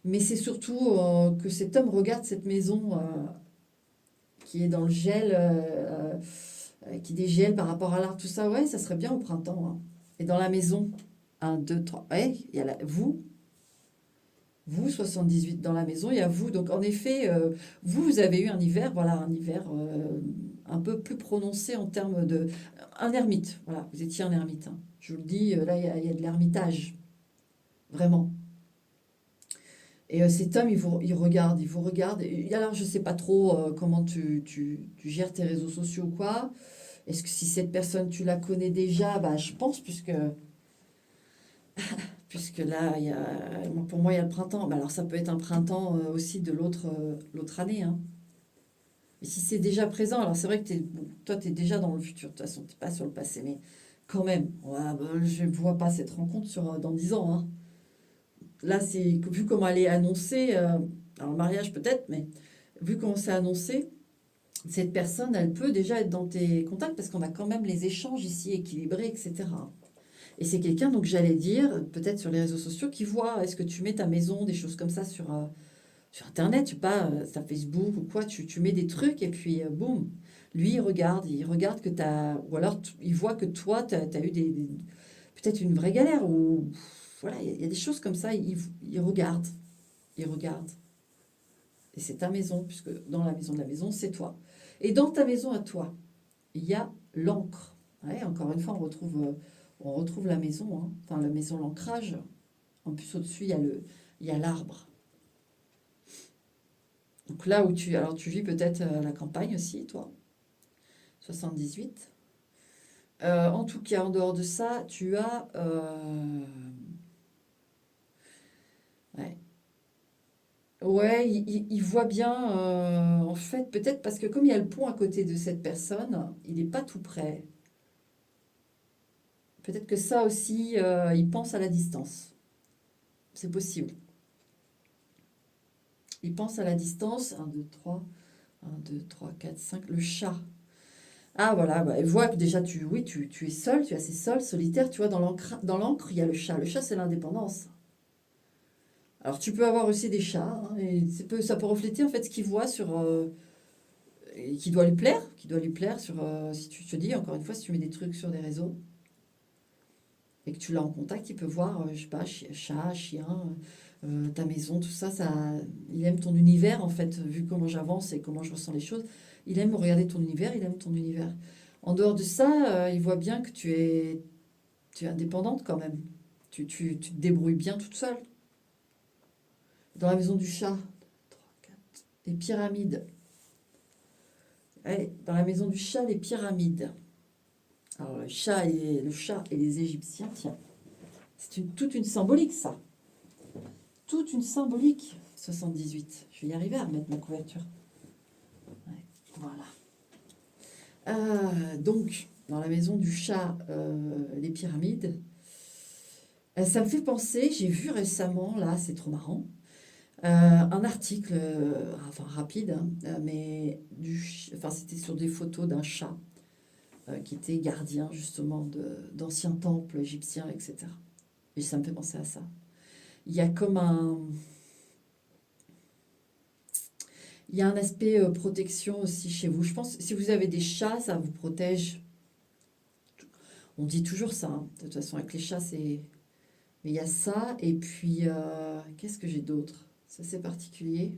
Mais c'est surtout que cet homme regarde cette maison qui est dans le gel, qui dégèle par rapport à l'arbre, tout ça. Ouais, ça serait bien au printemps. Hein. Et dans la maison, un, 2, 3. Ouais, il y a vous, 78 dans la maison, il y a vous. Donc en effet, vous avez eu un hiver, voilà, un hiver un peu plus prononcé en termes de... Un ermite, voilà, vous étiez un ermite. Hein. Je vous le dis, là, il y a de l'ermitage, vraiment. Et cet homme, il vous regarde. Et alors, je ne sais pas trop comment tu gères tes réseaux sociaux ou quoi. Est-ce que si cette personne, tu la connais déjà, bah, je pense, puisque Puisque là, pour moi, il y a le printemps. Mais alors, ça peut être un printemps aussi de l'autre année, hein. Et si c'est déjà présent, alors c'est vrai que bon, toi, tu es déjà dans le futur. De toute façon, tu n'es pas sur le passé. Mais quand même, ouais, bah, je ne vois pas cette rencontre dans 10 ans, hein. Là, vu comment elle est annoncée, alors le mariage peut-être, mais vu comment c'est annoncé, cette personne, elle peut déjà être dans tes contacts parce qu'on a quand même les échanges ici équilibrés, etc. Et c'est quelqu'un, donc j'allais dire, peut-être sur les réseaux sociaux, qui voit, est-ce que tu mets ta maison, des choses comme ça sur Internet, je sais pas, sur Facebook ou quoi, tu mets des trucs et puis boum, lui il regarde que tu as, ou alors il voit que toi, tu as eu peut-être une vraie galère, ou voilà, il y a des choses comme ça, il regarde. Et c'est ta maison, puisque dans la maison de la maison, c'est toi. Et dans ta maison à toi, il y a l'encre. Ouais, encore une fois, on retrouve la maison, hein. Enfin la maison, l'ancrage. En plus, au-dessus, il y a l'arbre. Donc là où alors tu vis peut-être à la campagne aussi, toi, 78. En tout cas, en dehors de ça, tu as... ouais, ouais, il voit bien, en fait, peut-être parce que comme il y a le pont à côté de cette personne, il n'est pas tout près. Peut-être que ça aussi, il pense à la distance. C'est possible. Il pense à la distance. Un 2 3 1, 2 3 4 5. Le chat. Ah voilà, bah, il voit que déjà, oui, tu es seul, tu es assez seul, solitaire. Tu vois, dans l'encre, il y a le chat. Le chat, c'est l'indépendance. Alors, tu peux avoir aussi des chats, hein, et ça peut refléter en fait ce qu'il voit et qui doit lui plaire si tu te dis, encore une fois, si tu mets des trucs sur des réseaux et que tu l'as en contact, il peut voir, je sais pas, chat, chien, ta maison, tout ça, il aime ton univers en fait, vu comment j'avance et comment je ressens les choses. Il aime regarder ton univers, il aime ton univers. En dehors de ça, il voit bien que tu es indépendante quand même. Tu te débrouilles bien toute seule. Dans la maison du chat, 3, 4, les pyramides. Allez, dans la maison du chat, les pyramides. Alors le chat et les Égyptiens, tiens, c'est toute une symbolique ça. Toute une symbolique, 78. Je vais y arriver à remettre ma couverture. Ouais, voilà. Donc, dans la maison du chat, les pyramides, ça me fait penser, j'ai vu récemment, là, c'est trop marrant, un article, enfin rapide, hein, mais enfin, c'était sur des photos d'un chat qui était gardien justement d'anciens temples égyptiens, etc. Et ça me fait penser à ça. Il y a comme il y a un aspect protection aussi chez vous. Je pense que si vous avez des chats, ça vous protège. On dit toujours ça, hein. De toute façon, avec les chats, c'est... Mais il y a ça, et puis, qu'est-ce que j'ai d'autre? Ça, c'est particulier.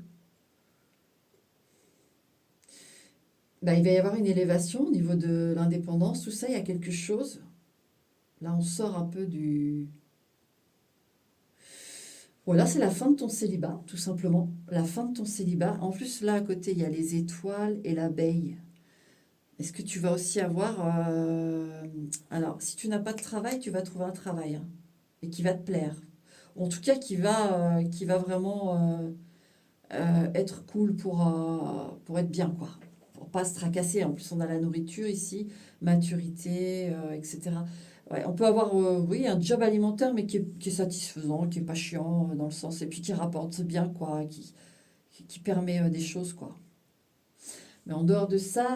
Bah, il va y avoir une élévation au niveau de l'indépendance, tout ça, il y a quelque chose. Là, on sort un peu du... Voilà, c'est la fin de ton célibat, tout simplement. La fin de ton célibat. En plus, là, à côté, il y a les étoiles et l'abeille. Est-ce que tu vas aussi avoir... Alors, si tu n'as pas de travail, tu vas trouver un travail, hein, et qui va te plaire. Ou en tout cas, qui va vraiment être cool pour être bien, quoi. Pour pas se tracasser. En plus, on a la nourriture ici, maturité, etc. Ouais, on peut avoir, oui, un job alimentaire, mais qui est satisfaisant, qui est pas chiant dans le sens, et puis qui rapporte bien, quoi, qui permet des choses, quoi. Mais en dehors de ça,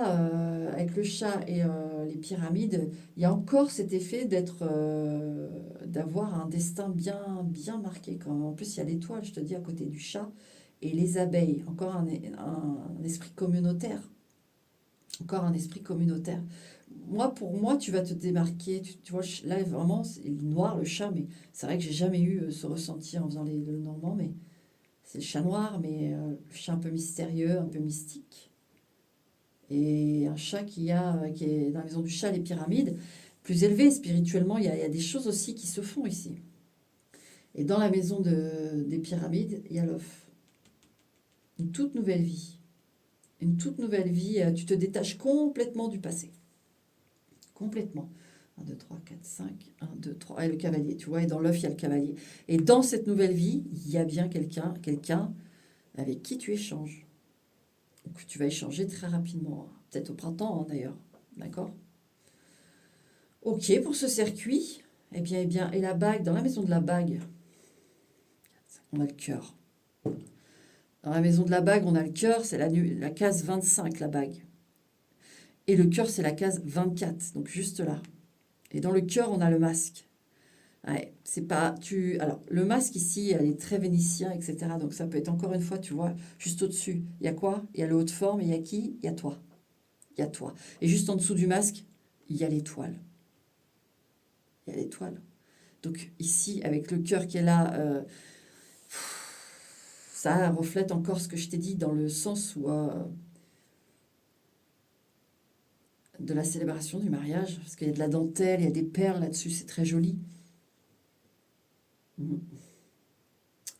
avec le chat et les pyramides, il y a encore cet effet d'avoir un destin bien, bien marqué, quand même. En plus, il y a l'étoile, je te dis, à côté du chat, et les abeilles. Encore un esprit communautaire. Encore un esprit communautaire. Pour moi, tu vas te démarquer. Tu vois, là, vraiment, c'est noir, le chat, mais c'est vrai que j'ai jamais eu ce ressenti en faisant le normand, mais c'est le chat noir, mais le chat un peu mystérieux, un peu mystique. Et un chat qui est dans la maison du chat, les pyramides, plus élevé spirituellement, il y a des choses aussi qui se font ici. Et dans la maison des pyramides, il y a l'œuf. Une toute nouvelle vie. Une toute nouvelle vie. Tu te détaches complètement du passé. Complètement. 1, 2, 3, 4, 5. 1, 2, 3. Et le cavalier, tu vois, et dans l'œuf, il y a le cavalier. Et dans cette nouvelle vie, il y a bien quelqu'un avec qui tu échanges. Donc tu vas échanger très rapidement. Peut-être au printemps, hein, d'ailleurs. D'accord? Ok, pour ce circuit. Eh bien, et la bague, dans la maison de la bague, on a le cœur. Dans la maison de la bague, on a le cœur, c'est la case 25, la bague. Et le cœur, c'est la case 24, donc juste là. Et dans le cœur, on a le masque. Ouais, c'est pas tu. Alors, le masque ici, elle est très vénitien, etc. Donc, ça peut être encore une fois, tu vois, juste au-dessus. Il y a quoi? Il y a le haut de forme, et il y a qui? Il y a toi. Il y a toi. Et juste en dessous du masque, il y a l'étoile. Il y a l'étoile. Donc, ici, avec le cœur qui est là, ça reflète encore ce que je t'ai dit dans le sens où. De la célébration du mariage, parce qu'il y a de la dentelle, il y a des perles là-dessus, c'est très joli. Mhm.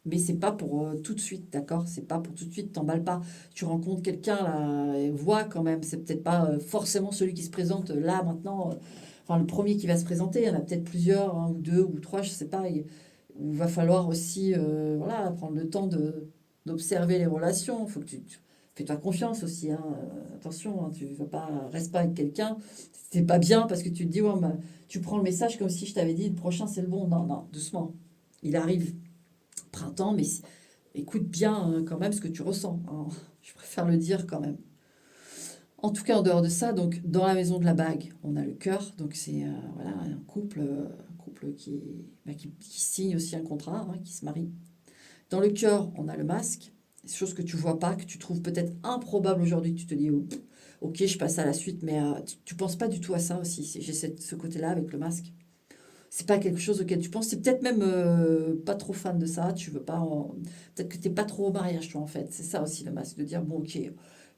Mais c'est pas pour tout de suite, d'accord? C'est pas pour tout de suite, t'emballes pas. Tu rencontres quelqu'un là, et vois quand même, c'est peut-être pas forcément celui qui se présente là maintenant, enfin le premier qui va se présenter, il y en a peut-être plusieurs, un ou deux ou trois, je sais pas. Où il va falloir aussi voilà, prendre le temps d'observer les relations. Faut que fais-toi confiance aussi, hein. Attention, hein, tu vas pas, reste pas avec quelqu'un. C'est pas bien parce que tu te dis, ouais, bah, tu prends le message comme si je t'avais dit le prochain c'est le bon. Non, non, doucement. Il arrive printemps, mais écoute bien quand même ce que tu ressens, hein. Je préfère le dire quand même. En tout cas, en dehors de ça, donc dans la maison de la bague, on a le cœur, donc c'est voilà, un couple qui signe aussi un contrat, hein, qui se marie. Dans le cœur, on a le masque, chose que tu vois pas, que tu trouves peut-être improbable aujourd'hui, tu te dis oh, ok, je passe à la suite, mais tu penses pas du tout à ça aussi. J'ai ce côté-là avec le masque. C'est pas quelque chose auquel tu penses. C'est peut-être même pas trop fan de ça. Tu veux pas. Peut-être que t'es pas trop au mariage, toi, en fait. C'est ça aussi le masque, de dire bon, ok,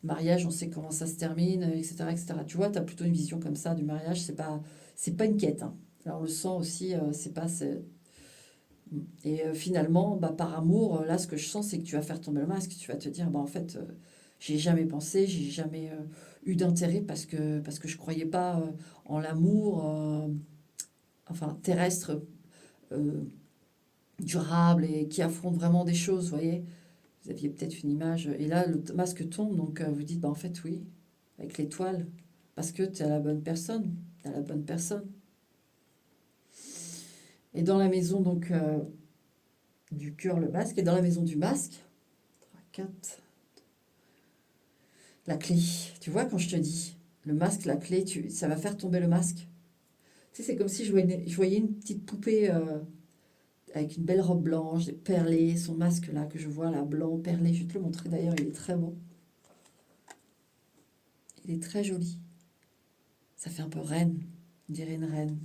mariage, on sait comment ça se termine, etc., etc. Tu vois, tu as plutôt une vision comme ça du mariage. C'est pas une quête, hein. Alors on le sent aussi. C'est pas. Et finalement, bah, par amour, là, ce que je sens, c'est que tu vas faire tomber le masque. Tu vas te dire, bah, en fait, j'ai jamais pensé, j'ai jamais eu d'intérêt parce que je croyais pas en l'amour, enfin terrestre, euh, durable et qui affronte vraiment des choses, vous voyez. Vous aviez peut-être une image. Et là, le masque tombe, donc vous dites, bah, en fait, oui, avec l'étoile, parce que tu es la bonne personne. Tu la bonne personne. Et dans la maison, donc, du cœur, le masque, et dans la maison du masque, 3, 4, la clé. Tu vois, quand je te dis, le masque, la clé, ça va faire tomber le masque. Tu sais, c'est comme si je voyais une petite poupée avec une belle robe blanche, des perlés, son masque là que je vois là, blanc, perlé. Je vais te le montrer d'ailleurs, il est très beau. Il est très joli. Ça fait un peu reine, on dirait une reine.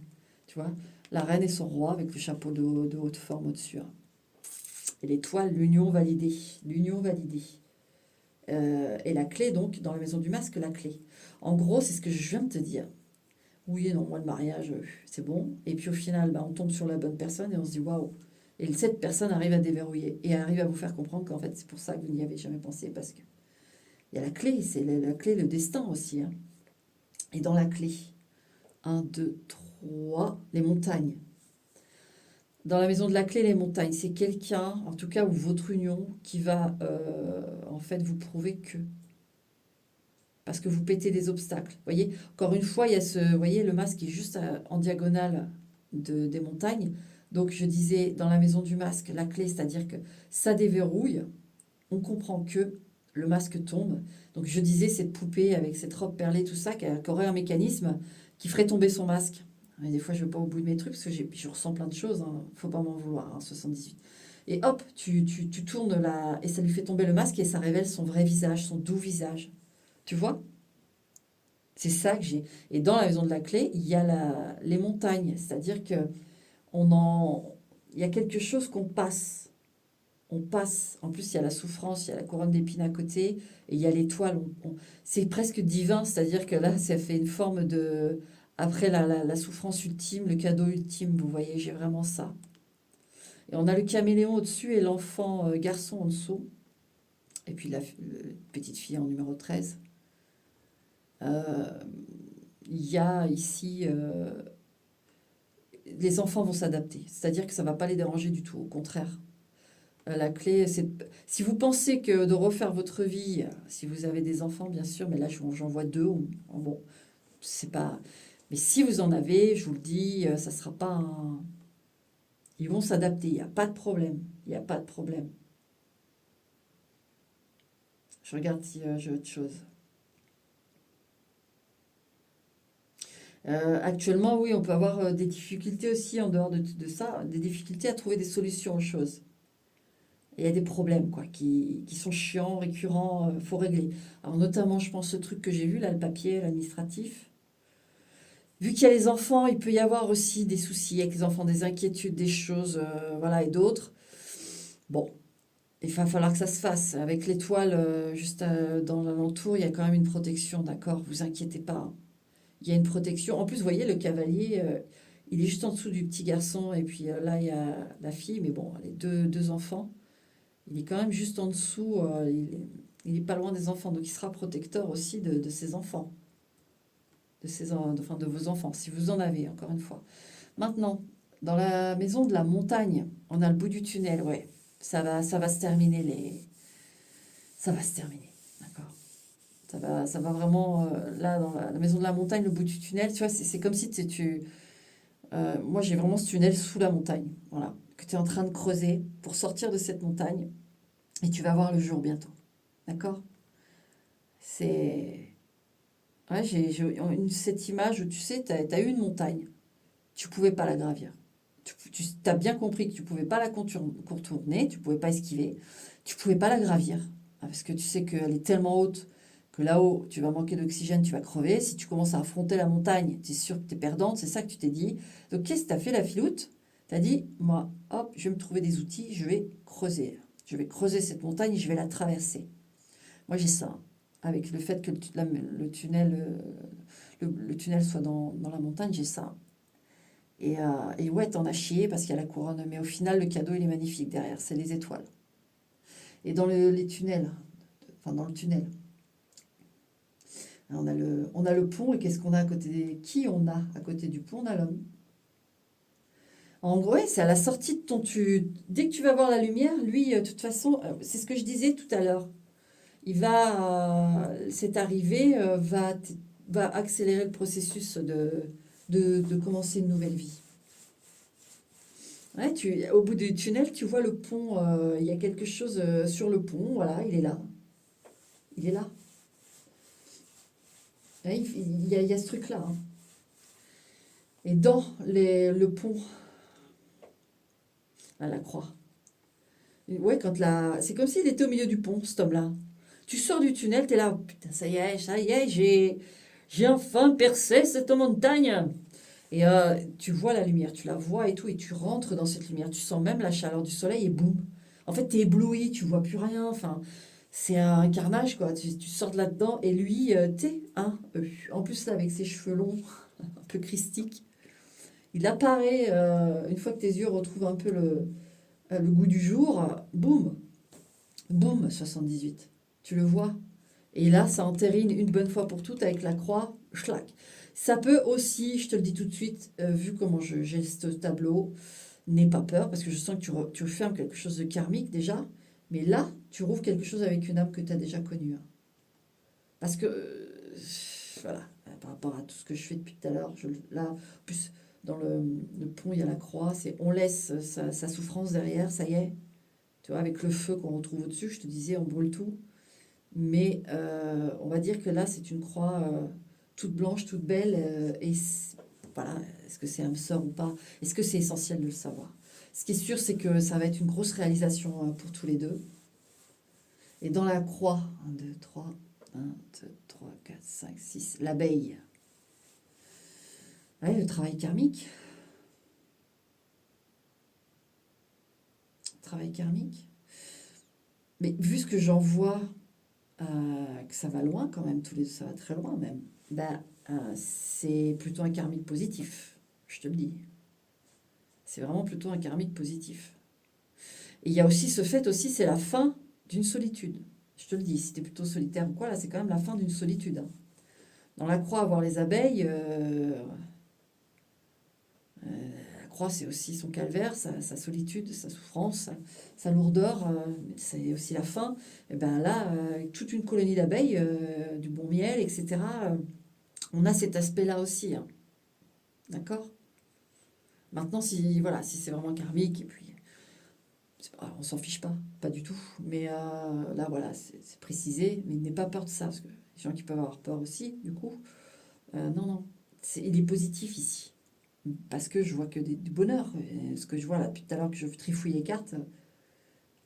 Tu vois, la reine et son roi avec le chapeau de haute forme au-dessus, hein. Et l'étoile, l'union validée. L'union validée. Et la clé, donc, dans la maison du masque, la clé. En gros, c'est ce que je viens de te dire. Oui et non, moi, le mariage, c'est bon. Et puis au final, bah, on tombe sur la bonne personne et on se dit waouh. Et cette personne arrive à déverrouiller et arrive à vous faire comprendre qu'en fait, c'est pour ça que vous n'y avez jamais pensé parce que il y a la clé, c'est la clé, le destin aussi, hein. Et dans la clé, un 2 3 les montagnes. Dans la maison de la clé, les montagnes, c'est quelqu'un, en tout cas, ou votre union, qui va en fait vous prouver que. Parce que vous pétez des obstacles. Vous voyez, encore une fois, il y a vous voyez, le masque qui est juste en diagonale des montagnes. Donc, je disais, dans la maison du masque, la clé, c'est-à-dire que ça déverrouille, on comprend que le masque tombe. Donc, je disais, cette poupée avec cette robe perlée, tout ça, qui aurait un mécanisme qui ferait tomber son masque. Et des fois, je ne vais pas au bout de mes trucs parce que je ressens plein de choses, hein. Faut pas m'en vouloir, hein, 78. Et hop, tu tournes là, et ça lui fait tomber le masque et ça révèle son vrai visage, son doux visage. Tu vois? C'est ça que j'ai. Et dans la maison de la clé, il y a les montagnes. C'est-à-dire que on en, il y a quelque chose qu'on passe. On passe. En plus, il y a la souffrance, il y a la couronne d'épines à côté, et il y a l'étoile. C'est presque divin. C'est-à-dire que là, ça fait une forme de. Après la souffrance ultime, le cadeau ultime, vous voyez, j'ai vraiment ça. Et on a le caméléon au-dessus et l'enfant garçon en dessous. Et puis la petite fille en numéro 13. Euh, il y a ici les enfants vont s'adapter. C'est-à-dire que ça ne va pas les déranger du tout, au contraire. La clé, c'est si vous pensez que de refaire votre vie, si vous avez des enfants, bien sûr, mais là j'en vois deux, bon, c'est pas. Mais si vous en avez, je vous le dis, ça sera pas un. Ils vont s'adapter, il n'y a pas de problème. Il n'y a pas de problème. Je regarde si j'ai autre chose. Actuellement, oui, on peut avoir des difficultés aussi en dehors de ça, des difficultés à trouver des solutions aux choses. Il y a des problèmes quoi, qui sont chiants, récurrents, faut régler. Alors notamment, je pense, ce truc que j'ai vu, là, le papier, l'administratif. Vu qu'il y a les enfants, il peut y avoir aussi des soucis avec les enfants, des inquiétudes, des choses, voilà, et d'autres. Bon, il va falloir que ça se fasse. Avec l'étoile, juste dans l'alentour, il y a quand même une protection, d'accord? Vous inquiétez pas, hein. Il y a une protection. En plus, vous voyez, le cavalier, il est juste en dessous du petit garçon, et puis là, il y a la fille, mais bon, les deux enfants. Il est quand même juste en dessous, il est pas loin des enfants, donc il sera protecteur aussi de ses enfants, enfin, de vos enfants, si vous en avez, encore une fois. Maintenant, dans la maison de la montagne, on a le bout du tunnel, ouais. Ça va se terminer, ça va se terminer, d'accord. Ça va vraiment, là, dans la maison de la montagne, le bout du tunnel, tu vois, c'est comme si moi, j'ai vraiment ce tunnel sous la montagne, voilà, que tu es en train de creuser pour sortir de cette montagne, et tu vas voir le jour bientôt, d'accord. C'est... Ouais, cette image où tu sais, tu as eu une montagne, tu pouvais pas la gravir. Tu as bien compris que tu pouvais pas la contourner, tu pouvais pas esquiver, tu pouvais pas la gravir, hein, parce que tu sais qu'elle est tellement haute que là-haut, tu vas manquer d'oxygène, tu vas crever. Si tu commences à affronter la montagne, tu es sûr que tu es perdante, c'est ça que tu t'es dit. Donc qu'est-ce que tu as fait la filoute? Tu as dit, moi, hop, je vais me trouver des outils, je vais creuser. Je vais creuser cette montagne et je vais la traverser. Moi, j'ai ça, hein. Avec le fait que le tunnel soit dans la montagne, j'ai ça. Et ouais, t'en as chié parce qu'il y a la couronne, mais au final, le cadeau, il est magnifique derrière, c'est les étoiles. Et dans les tunnels, enfin dans le tunnel, on a le pont, et qu'est-ce qu'on a à côté qui on a à côté du pont? On a l'homme. En gros, ouais, c'est à la sortie de dès que tu vas voir la lumière, lui, de toute façon, c'est ce que je disais tout à l'heure. Cette arrivée va accélérer le processus de commencer une nouvelle vie. Ouais, au bout du tunnel, tu vois le pont, il y a quelque chose sur le pont, voilà, il est là. Il est là. Ouais, il y a ce truc-là, hein. Et dans le pont, à la croix. Ouais, c'est comme s'il était au milieu du pont, cet homme-là. Tu sors du tunnel, t'es là, oh, putain, ça y est, j'ai enfin percé cette montagne. Et tu vois la lumière, tu la vois et tout, et tu rentres dans cette lumière. Tu sens même la chaleur du soleil et boum. En fait, t'es ébloui, tu vois plus rien. Enfin, c'est un carnage, quoi. Tu sors de là-dedans et lui, hein, en plus, là, avec ses cheveux longs, un peu christiques, il apparaît, une fois que tes yeux retrouvent un peu le goût du jour, boum, boum, 78. Tu le vois. Et là, ça entérine une bonne fois pour toutes avec la croix, schlac. Ça peut aussi, je te le dis tout de suite, vu comment j'ai ce tableau, n'aie pas peur, parce que je sens que tu refermes quelque chose de karmique déjà, mais là, tu rouvres quelque chose avec une âme que tu as déjà connue, hein. Parce que, voilà, par rapport à tout ce que je fais depuis tout à l'heure, là, en plus, dans le pont, il y a la croix, on laisse sa souffrance derrière, ça y est, tu vois, avec le feu qu'on retrouve au-dessus, je te disais, on brûle tout. Mais on va dire que là, c'est une croix toute blanche, toute belle. Voilà, est-ce que c'est âme sœur ou pas? Est-ce que c'est essentiel de le savoir? Ce qui est sûr, c'est que ça va être une grosse réalisation pour tous les deux. Et dans la croix, 1, 2, 3, 1, 2, 3, 4, 5, 6, l'abeille. Ouais, le travail karmique. Travail karmique. Mais vu ce que j'en vois, que ça va loin quand même, tous les deux, ça va très loin même, ben, c'est plutôt un karmique positif, je te le dis. C'est vraiment plutôt un karmique positif. Et il y a aussi ce fait aussi, c'est la fin d'une solitude. Je te le dis, si tu es plutôt solitaire ou quoi, là c'est quand même la fin d'une solitude, hein. Dans la croix, avoir les abeilles, la croix, c'est aussi son calvaire, sa solitude, sa souffrance, sa lourdeur, c'est aussi la faim. Et bien là, avec toute une colonie d'abeilles, du bon miel, etc., on a cet aspect-là aussi, hein. D'accord? Maintenant, si, voilà, si c'est vraiment karmique, et puis on s'en fiche pas, pas du tout. Mais là, voilà, c'est précisé, mais n'aie pas peur de ça, parce que les gens qui peuvent avoir peur aussi, du coup, non, non, il est positif ici. Parce que je vois que du bonheur. Et ce que je vois là depuis tout à l'heure que je trifouille les cartes.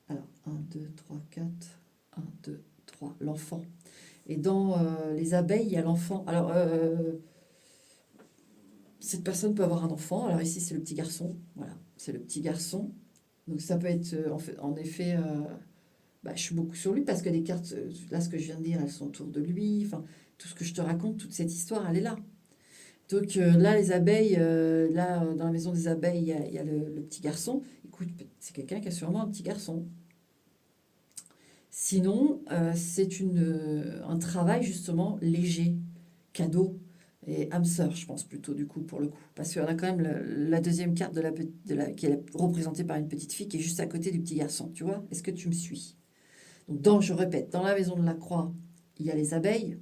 Alors, un 2 3 4 1 2 3 l'enfant. Et dans les abeilles, il y a l'enfant. Alors, cette personne peut avoir un enfant. Alors ici, c'est le petit garçon. Voilà, c'est le petit garçon. Donc ça peut être, en effet, je suis beaucoup sur lui parce que les cartes, là, ce que je viens de dire, elles sont autour de lui. Enfin, tout ce que je te raconte, toute cette histoire, elle est là. Donc là, les abeilles, dans la maison des abeilles, il y a le petit garçon. Écoute, c'est quelqu'un qui a sûrement un petit garçon. Sinon, c'est un travail justement léger, cadeau et âme sœur, je pense plutôt du coup pour le coup. Parce qu'on a quand même la deuxième carte qui est représentée par une petite fille qui est juste à côté du petit garçon. Tu vois? Est-ce que tu me suis? Donc je répète, dans la maison de la croix, il y a les abeilles.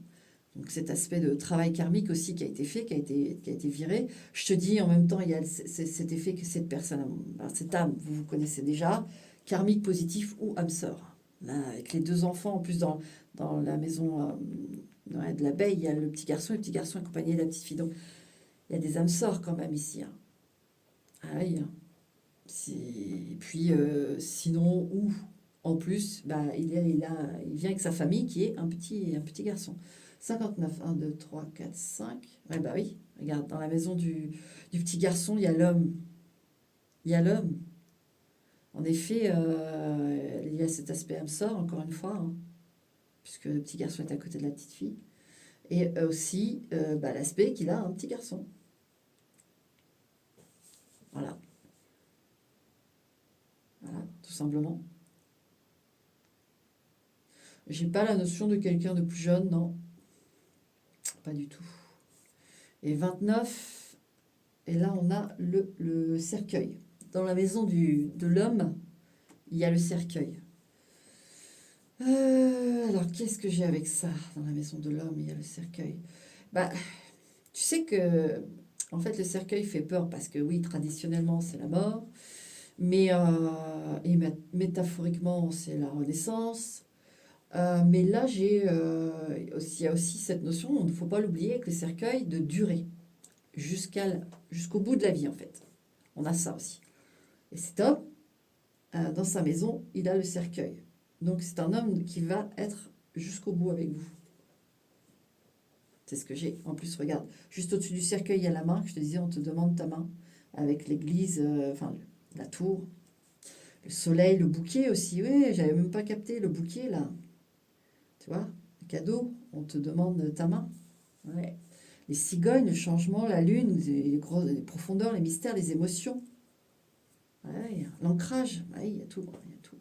Donc cet aspect de travail karmique aussi qui a été fait, qui a été viré. Je te dis en même temps, il y a cet effet que cette personne, cette âme, vous connaissez déjà, karmique positif ou âme sœur. Là, avec les deux enfants, en plus dans la maison de l'abeille, il y a le petit garçon et le petit garçon accompagné de la petite fille. Donc il y a des âmes sœurs quand même ici, hein. Ah oui, hein. Et puis sinon, ou en plus, il vient avec sa famille qui est un petit garçon. 59, 1, 2, 3, 4, 5. Ouais, bah oui, regarde, dans la maison du petit garçon, il y a l'homme. Il y a l'homme. En effet, il y a cet aspect âme sœur, encore une fois, hein, puisque le petit garçon est à côté de la petite fille. Et aussi l'aspect qu'il a un petit garçon. Voilà, voilà, tout simplement. J'ai pas la notion de quelqu'un de plus jeune, non, pas du tout. Et 29, et là on a le cercueil. Dans la maison de l'homme, il y a le cercueil. Alors qu'est-ce que j'ai avec ça? Dans la maison de l'homme, il y a le cercueil. Bah, tu sais que, en fait, le cercueil fait peur parce que oui, traditionnellement, c'est la mort, mais et métaphoriquement, c'est la renaissance. Mais là, il y a aussi cette notion, il ne faut pas l'oublier, avec le cercueil, de durée, jusqu'au bout de la vie, en fait. On a ça aussi. Et cet homme, dans sa maison, il a le cercueil. Donc, c'est un homme qui va être jusqu'au bout avec vous. C'est ce que j'ai. En plus, regarde, juste au-dessus du cercueil, il y a la main. Je te disais, on te demande ta main. Avec l'église, la tour, le soleil, le bouquet aussi. Oui, j'avais même pas capté le bouquet, là. Tu vois, le cadeau, on te demande ta main. Ouais. Les cigognes, le changement, la lune, les profondeurs, les mystères, les émotions. Ouais, l'ancrage. Ouais, il y a tout. Il y a tout.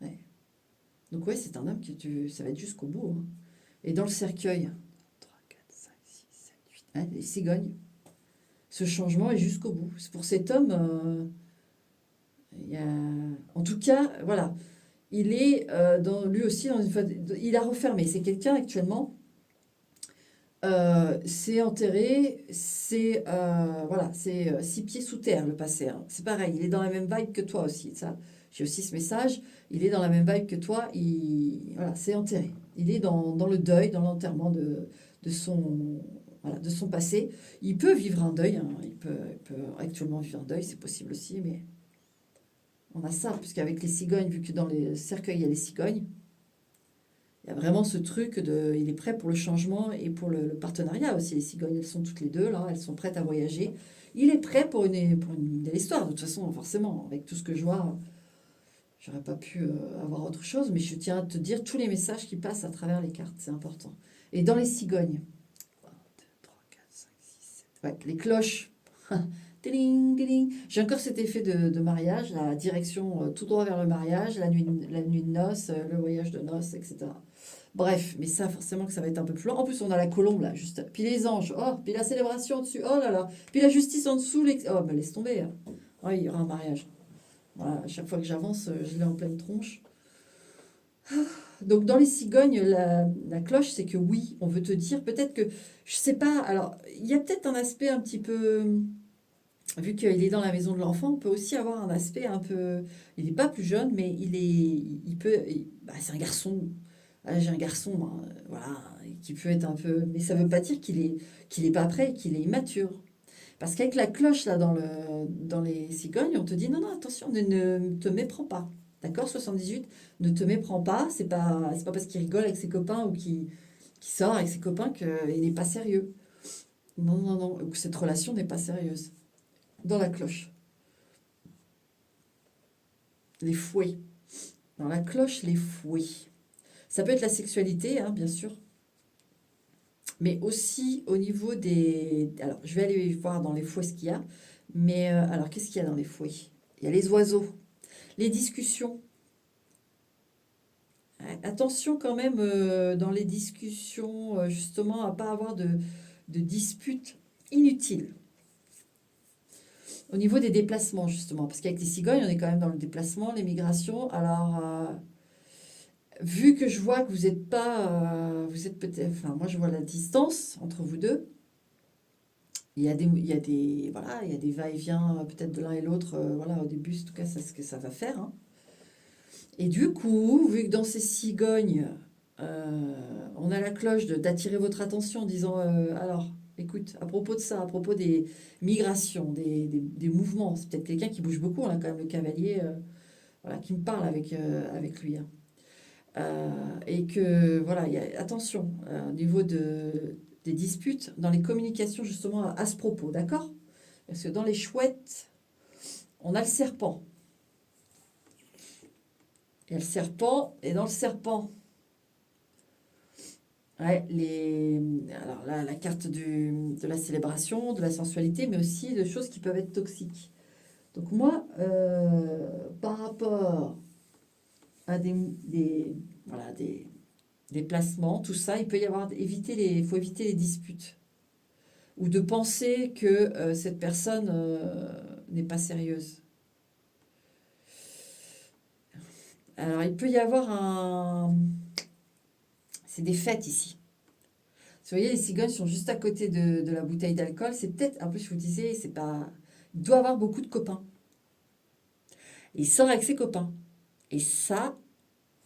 Ouais. Donc, ouais, c'est un homme ça va être jusqu'au bout, hein. Et dans le cercueil, 3, 4, 5, 6, 7, 8, hein, les cigognes. Ce changement est jusqu'au bout. C'est pour cet homme, en tout cas, voilà, il est lui aussi dans une phase, il a refermé. C'est quelqu'un actuellement, c'est enterré, c'est 6 pieds sous terre le passé, hein. C'est pareil, il est dans la même vibe que toi aussi. Ça, j'ai aussi ce message. Il est dans la même vibe que toi. Voilà, c'est enterré. Il est dans le deuil, dans l'enterrement de son, voilà, de son passé. Il peut vivre un deuil, hein. Il peut actuellement vivre un deuil, c'est possible aussi, mais on a ça, puisqu'avec les cigognes, vu que dans les cercueils, il y a les cigognes, il y a vraiment ce truc il est prêt pour le changement et pour le partenariat aussi. Les cigognes, elles sont toutes les deux là, elles sont prêtes à voyager. Il est prêt pour une belle histoire, de toute façon, forcément, avec tout ce que je vois. J'aurais pas pu avoir autre chose, mais je tiens à te dire tous les messages qui passent à travers les cartes, c'est important. Et dans les cigognes, 1, 2, 3, 4, 5, 6, 7. Ouais, les cloches Tiling, tiling. J'ai encore cet effet de mariage, la direction tout droit vers le mariage, la nuit de noces, le voyage de noces, etc. Bref, mais ça, forcément que ça va être un peu plus lent. En plus, on a la colombe là, juste. Puis les anges, oh, puis la célébration dessus, oh là là. Puis la justice en dessous, oh, mais laisse tomber, hein. Ouais, il y aura un mariage. Voilà, à chaque fois que j'avance, je l'ai en pleine tronche. Donc dans les cigognes, la cloche, c'est que oui, on veut te dire, peut-être que, je sais pas, alors, il y a peut-être un aspect un petit peu, vu qu'il est dans la maison de l'enfant, on peut aussi avoir un aspect un peu, il n'est pas plus jeune, mais bah, c'est un garçon. Ah, j'ai un garçon, hein, voilà, qui peut être un peu, mais ça veut pas dire qu'il est pas prêt, qu'il est immature. Parce qu'avec la cloche là dans les cigognes, on te dit non, non, attention, ne te méprends pas. D'accord, 78, ne te méprends pas, c'est pas parce qu'il rigole avec ses copains ou qu'il sort avec ses copains qu'il n'est pas sérieux. Non, non, non, ou que cette relation n'est pas sérieuse. Dans la cloche, les fouets. Dans la cloche, les fouets. Ça peut être la sexualité, hein, bien sûr, mais aussi au niveau des... Alors, je vais aller voir dans les fouets ce qu'il y a, mais alors, qu'est-ce qu'il y a dans les fouets? Il y a les oiseaux, les discussions. Ouais, attention quand même dans les discussions, justement, à pas avoir de disputes inutiles. Au niveau des déplacements, justement, parce qu'avec les cigognes, on est quand même dans le déplacement, les migrations. Alors, vu que je vois que vous n'êtes pas, vous êtes peut-être, enfin, moi je vois la distance entre vous deux. Voilà, il y a des va-et-vient peut-être de l'un et l'autre. Voilà, au début, en tout cas, c'est ce que ça va faire, hein. Et du coup, vu que dans ces cigognes, on a la cloche d'attirer votre attention en disant, alors, écoute, à propos de ça, à propos des migrations, des mouvements, c'est peut-être quelqu'un qui bouge beaucoup, on a quand même le cavalier, voilà, qui me parle avec lui, hein. Et que, voilà, attention, au niveau des disputes, dans les communications justement à ce propos, d'accord? Parce que dans les chouettes, on a le serpent. Il y a le serpent, et dans le serpent, ouais, alors là, la carte de la célébration, de la sensualité, mais aussi de choses qui peuvent être toxiques. Donc moi, par rapport à voilà, des placements, tout ça, il peut y avoir, faut éviter les disputes. Ou de penser que cette personne n'est pas sérieuse. Alors, il peut y avoir c'est des fêtes ici. Vous voyez, les cigognes sont juste à côté de la bouteille d'alcool. C'est peut-être, en plus, je vous disais, c'est pas... Il doit avoir beaucoup de copains. Il sort avec ses copains. Et ça,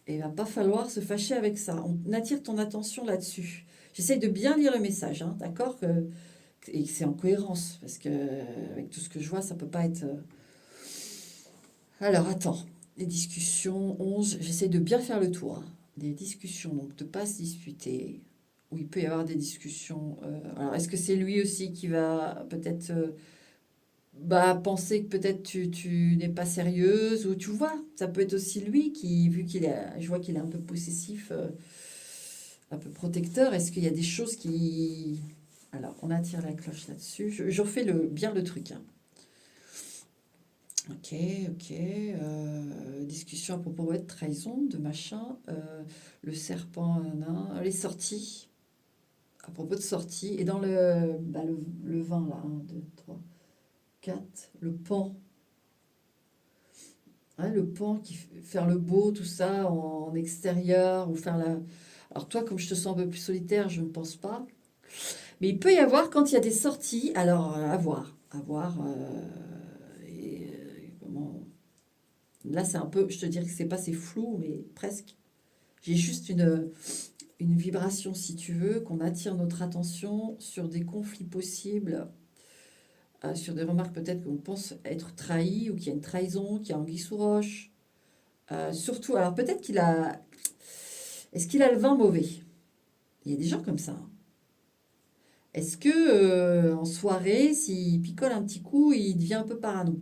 il va pas falloir se fâcher avec ça. On attire ton attention là-dessus. J'essaye de bien lire le message, hein, d'accord, et que c'est en cohérence. Parce que avec tout ce que je vois, ça peut pas être... Alors, attends. Les discussions, 11, j'essaie de bien faire le tour, hein. Des discussions, donc de ne pas se disputer, où il peut y avoir des discussions. Alors, est-ce que c'est lui aussi qui va peut-être bah, penser que peut-être tu n'es pas sérieuse, ou tu vois, ça peut être aussi lui qui, vu qu'il est, je vois qu'il est un peu possessif, un peu protecteur, est-ce qu'il y a des choses qui... Alors, on attire la cloche là-dessus. Je refais bien le truc, hein. Ok, ok. Discussion à propos de trahison, de machin. Le serpent, nain, les sorties. À propos de sorties. Et dans le vin, là, 1, 2, 3, 4. Le pan. Hein, le pan, faire le beau, tout ça, en extérieur, ou faire la... Alors toi, comme je te sens un peu plus solitaire, je ne pense pas. Mais il peut y avoir, quand il y a des sorties, alors à voir. À voir. Comment... Là, c'est un peu, je te dirais que c'est flou, mais presque. J'ai juste une vibration, si tu veux, qu'on attire notre attention sur des conflits possibles, sur des remarques peut-être qu'on pense être trahi ou qu'il y a une trahison, qu'il y a anguille sous roche. Surtout, alors peut-être qu'il a... Est-ce qu'il a le vin mauvais? Il y a des gens comme ça, hein. Est-ce que en soirée, s'il picole un petit coup, il devient un peu parano?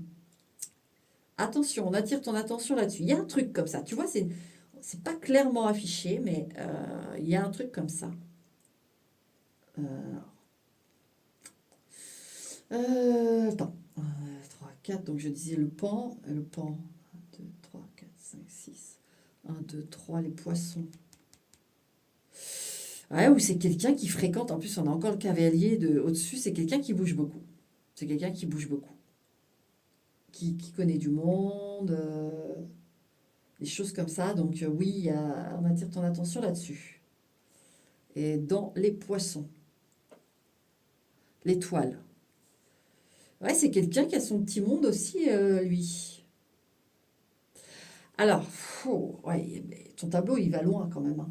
Attention, on attire ton attention là-dessus. Il y a un truc comme ça. Tu vois, c'est pas clairement affiché, mais il y a un truc comme ça. Attends. 1, 3, 4. Donc je disais le pan. 1, 2, 3, 4, 5, 6. 1, 2, 3, les poissons. Ouais, ou c'est quelqu'un qui fréquente. En plus, on a encore le cavalier au-dessus. C'est quelqu'un qui bouge beaucoup. C'est quelqu'un qui bouge beaucoup. Qui connaît du monde. Des choses comme ça. Donc oui, on attire ton attention là-dessus. Et dans les poissons. L'étoile. Ouais, c'est quelqu'un qui a son petit monde aussi, lui. Alors, ouais, ton tableau, il va loin quand même, hein.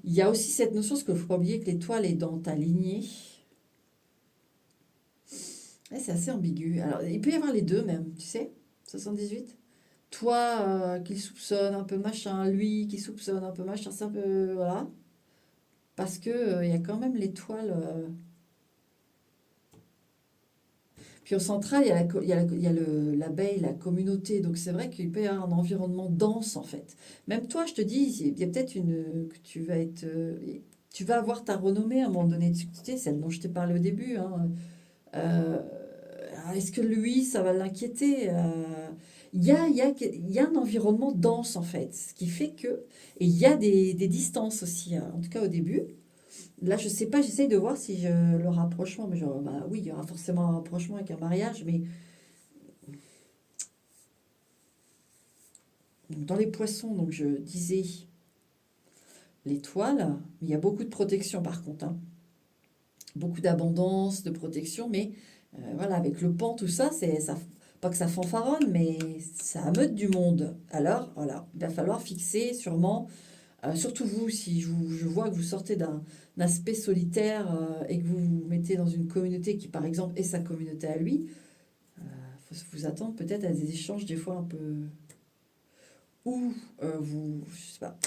Il y a aussi cette notion, parce qu'il ne faut pas oublier que l'étoile est dans ta lignée. Ouais, c'est assez ambigu. Alors, il peut y avoir les deux même, tu sais, 78. Toi qui soupçonne un peu machin, lui qui soupçonne un peu machin, c'est un peu... Voilà. Parce que il y a quand même l'étoile... Puis au central, il y a l'abeille, la communauté. Donc c'est vrai qu'il peut y avoir un environnement dense en fait. Même toi, je te dis, il y a peut-être que tu vas avoir ta renommée à un moment donné. Tu sais, celle dont je t'ai parlé au début, hein. Euh, Est-ce que lui, ça va l'inquiéter? Il y a un environnement dense en fait, ce qui fait que... Et il y a des distances aussi, hein, en tout cas au début. Là, je sais pas, j'essaye de voir si le rapprochement, mais genre, bah oui, il y aura forcément un rapprochement avec un mariage, mais dans les poissons, donc je disais l'étoile, mais il y a beaucoup de protection par contre, hein. Beaucoup d'abondance, de protection, mais voilà, avec le pan, tout ça, pas que ça fanfaronne, mais ça ameute du monde. Alors, voilà, il va falloir fixer sûrement, surtout vous, si je vois que vous sortez d'un aspect solitaire et que vous vous mettez dans une communauté qui, par exemple, est sa communauté à lui, il faut vous attendre peut-être à des échanges des fois un peu... Ou je sais pas.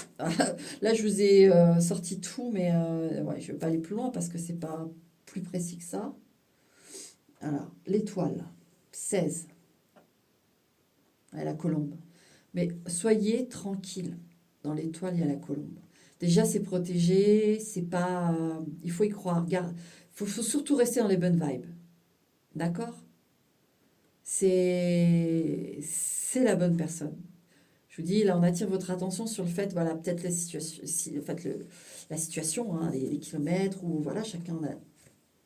Là, je vous ai sorti tout, mais ouais, je ne vais pas aller plus loin parce que c'est pas plus précis que ça. Alors, l'étoile, 16, la colombe. Mais soyez tranquille. Dans l'étoile, il y a la colombe. Déjà, c'est protégé, c'est pas. Il faut y croire. Faut surtout rester dans les bonnes vibes. D'accord? C'est la bonne personne. Je vous dis, là, on attire votre attention sur le fait, voilà, peut-être la situation, si, en fait, la situation, hein, les kilomètres, ou voilà, chacun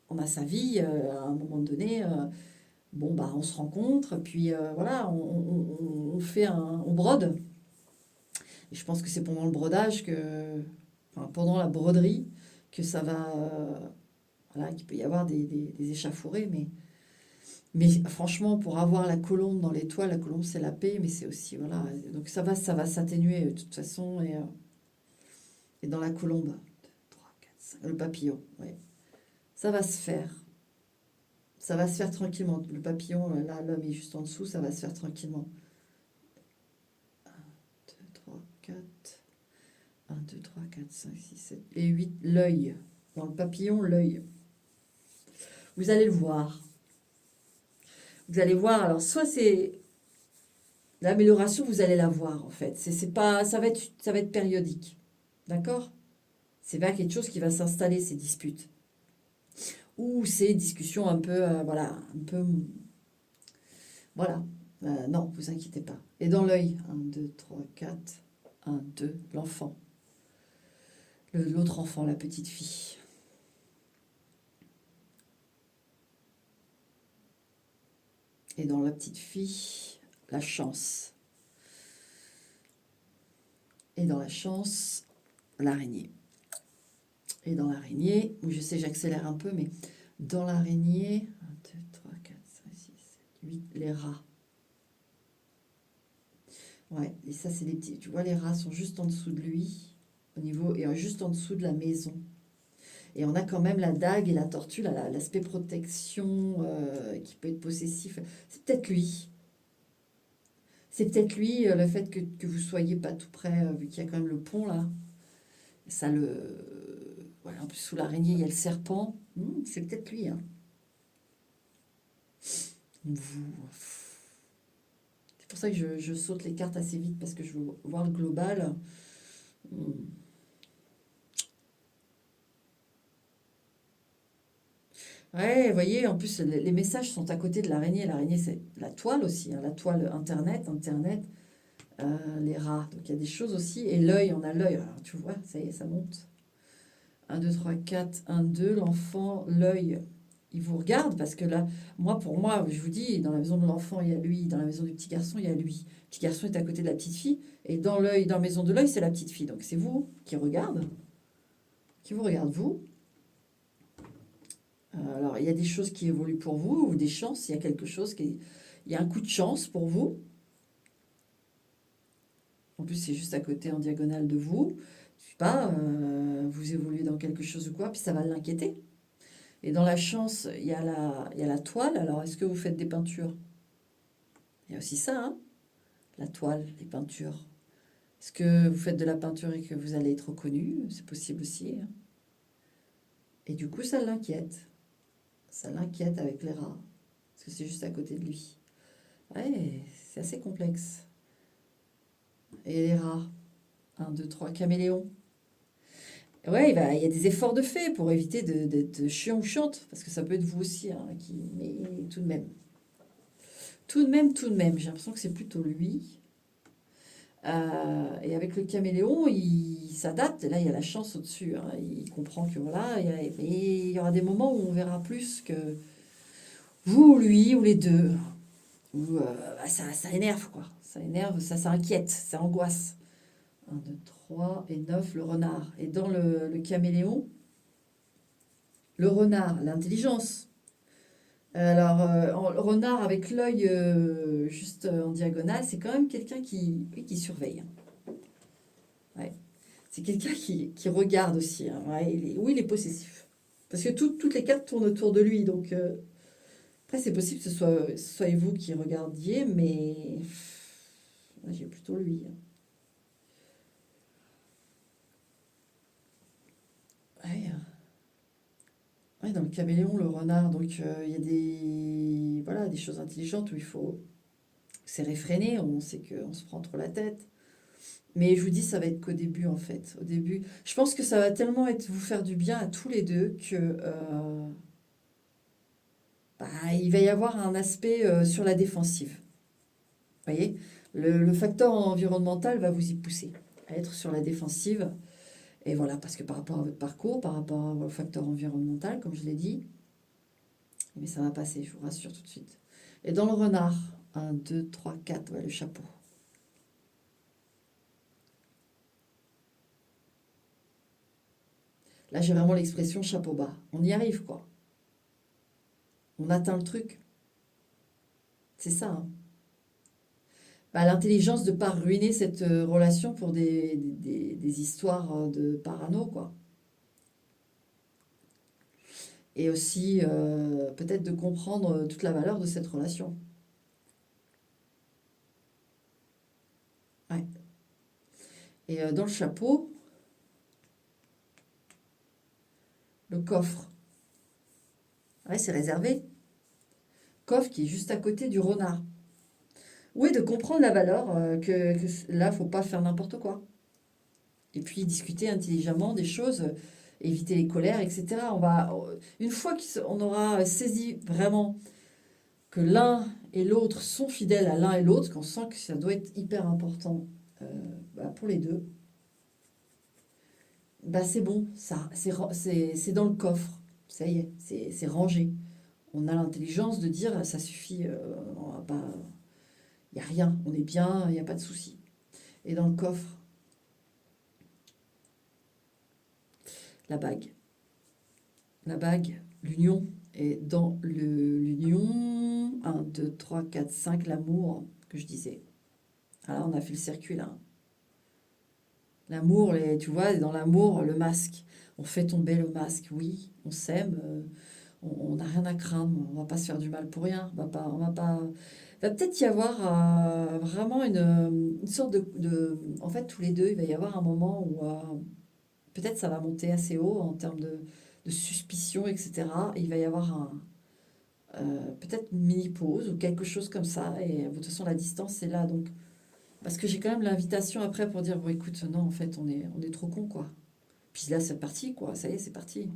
on a sa vie à un moment donné. Bon, bah, on se rencontre, puis voilà, on fait on brode. Et je pense que c'est pendant le brodage enfin, pendant la broderie, que ça va, voilà, qu'il peut y avoir des échauffourées, mais franchement, pour avoir la colombe dans l'étoile, la colombe c'est la paix, mais c'est aussi, voilà, donc ça va s'atténuer de toute façon, et dans la colombe, 3, 4, 5, le papillon, ouais, ça va se faire. Ça va se faire tranquillement. Le papillon, là, l'homme est juste en dessous, ça va se faire tranquillement. 2, 3, 4. 1, 2, 3, 4, 5, 6, 7 et 8. L'œil. Dans le papillon, l'œil. Vous allez le voir. Vous allez voir. Alors, soit c'est l'amélioration, vous allez la voir en fait. C'est pas, ça va être périodique. D'accord? C'est pas quelque chose qui va s'installer, ces disputes. Ou ces discussions un peu, voilà, un peu. Voilà. Non, vous inquiétez pas. Et dans l'œil, 1, 2, 3, 4. 1, 2, l'enfant. L'autre enfant, la petite fille. Et dans la petite fille, la chance. Et dans la chance, l'araignée. Et dans l'araignée, où je sais, j'accélère un peu, mais dans l'araignée, 1, 2, 3, 4, 5, 6, 7, 8, les rats. Ouais, et ça, c'est des petits. Tu vois, les rats sont juste en dessous de lui, au niveau, et juste en dessous de la maison. Et on a quand même la dague et la tortue, l'aspect protection qui peut être possessif. C'est peut-être lui. C'est peut-être lui, le fait que vous soyez pas tout près, vu qu'il y a quand même le pont là. Ça le. Voilà, en plus, sous l'araignée, il y a le serpent. C'est peut-être lui, hein. Vous. C'est pour ça que je saute les cartes assez vite parce que je veux voir le global. Ouais, vous voyez, en plus, les messages sont à côté de l'araignée. L'araignée, c'est la toile aussi, hein, la toile Internet, les rats. Donc, il y a des choses aussi. Et l'œil, on a l'œil. Alors, tu vois, ça y est, ça monte. Un 2 3 4 1 2 l'enfant, l'œil, il vous regarde parce que là, pour moi, je vous dis, dans la maison de l'enfant, il y a lui, dans la maison du petit garçon, il y a lui. Le petit garçon est à côté de la petite fille, et dans l'œil, dans la maison de l'œil, c'est la petite fille. Donc c'est vous qui vous regarde vous. Alors il y a des choses qui évoluent pour vous, ou des chances, il y a quelque chose il y a un coup de chance pour vous. En plus, c'est juste à côté en diagonale de vous. Je sais pas, vous évoluez dans quelque chose ou quoi, puis ça va l'inquiéter. Et dans la chance, il y a la toile. Alors, est-ce que vous faites des peintures? Il y a aussi ça, hein, la toile, les peintures. Est-ce que vous faites de la peinture et que vous allez être reconnu? C'est possible aussi, hein. Et du coup, ça l'inquiète. Ça l'inquiète avec les rats. Parce que c'est juste à côté de lui. Ouais, c'est assez complexe. Et les rats? Un, 2, 3, caméléon. Ouais, il y a des efforts de fait pour éviter d'être chiant ou chiante. Parce que ça peut être vous aussi, hein, mais tout de même. Tout de même, j'ai l'impression que c'est plutôt lui. Et avec le caméléon, il s'adapte. Et là, il y a la chance au-dessus, hein. Il comprend que voilà, mais il y aura des moments où on verra plus que vous ou lui ou les deux. Où ça énerve, quoi. Ça énerve, ça inquiète, ça angoisse. Un 2 3 et 9 le renard. Et dans le caméléon, le renard, l'intelligence. Alors, le renard avec l'œil juste en diagonale, c'est quand même quelqu'un qui surveille, hein. Ouais. C'est quelqu'un qui regarde aussi, hein. Ouais, oui, il est possessif. Parce que toutes les cartes tournent autour de lui. Donc, après, c'est possible que ce soit vous qui regardiez, mais j'ai plutôt lui, hein. Ouais, ouais, dans le caméléon, le renard, donc il y a voilà, des choses intelligentes où il faut. C'est réfréné, on sait qu'on se prend trop la tête. Mais je vous dis, ça va être qu'au début, en fait. Au début, je pense que ça va tellement vous faire du bien à tous les deux que il va y avoir un aspect sur la défensive. Vous voyez, le facteur environnemental va vous y pousser à être sur la défensive. Et voilà, parce que par rapport à votre parcours, par rapport au facteur environnemental, comme je l'ai dit, mais ça va passer, je vous rassure tout de suite. Et dans le renard, un 2 3 4 ouais, le chapeau. Là, j'ai vraiment l'expression chapeau bas. On y arrive, quoi. On atteint le truc. C'est ça, hein. L'intelligence de ne pas ruiner cette relation pour des histoires de parano, quoi. Et aussi, peut-être de comprendre toute la valeur de cette relation. Ouais. Et dans le chapeau, le coffre. Ouais, c'est réservé. Coffre qui est juste à côté du renard. Oui, de comprendre la valeur, que là, faut pas faire n'importe quoi. Et puis discuter intelligemment des choses, éviter les colères, etc. Une fois qu'on aura saisi vraiment que l'un et l'autre sont fidèles à l'un et l'autre, qu'on sent que ça doit être hyper important euh, pour les deux, c'est bon, ça, c'est dans le coffre. Ça y est, c'est rangé. On a l'intelligence de dire ça suffit, on va pas, il n'y a rien, on est bien, il n'y a pas de souci. Et dans le coffre, la bague. La bague, l'union. Et dans l'union, un 2 3 4 5 l'amour que je disais. Alors on a fait le circuit là. L'amour, tu vois, dans l'amour, le masque. On fait tomber le masque, oui, on s'aime, on n'a rien à craindre, on va pas se faire du mal pour rien, on va pas. Il va peut-être y avoir vraiment une sorte en fait, tous les deux, il va y avoir un moment où peut-être ça va monter assez haut en termes de suspicion, etc. Et il va y avoir peut-être une mini pause ou quelque chose comme ça. Et de toute façon, la distance, c'est là. Donc, parce que j'ai quand même l'invitation après pour dire, bon, écoute, non, en fait, on est trop con, quoi. Puis là, c'est parti, quoi. Ça y est, c'est parti.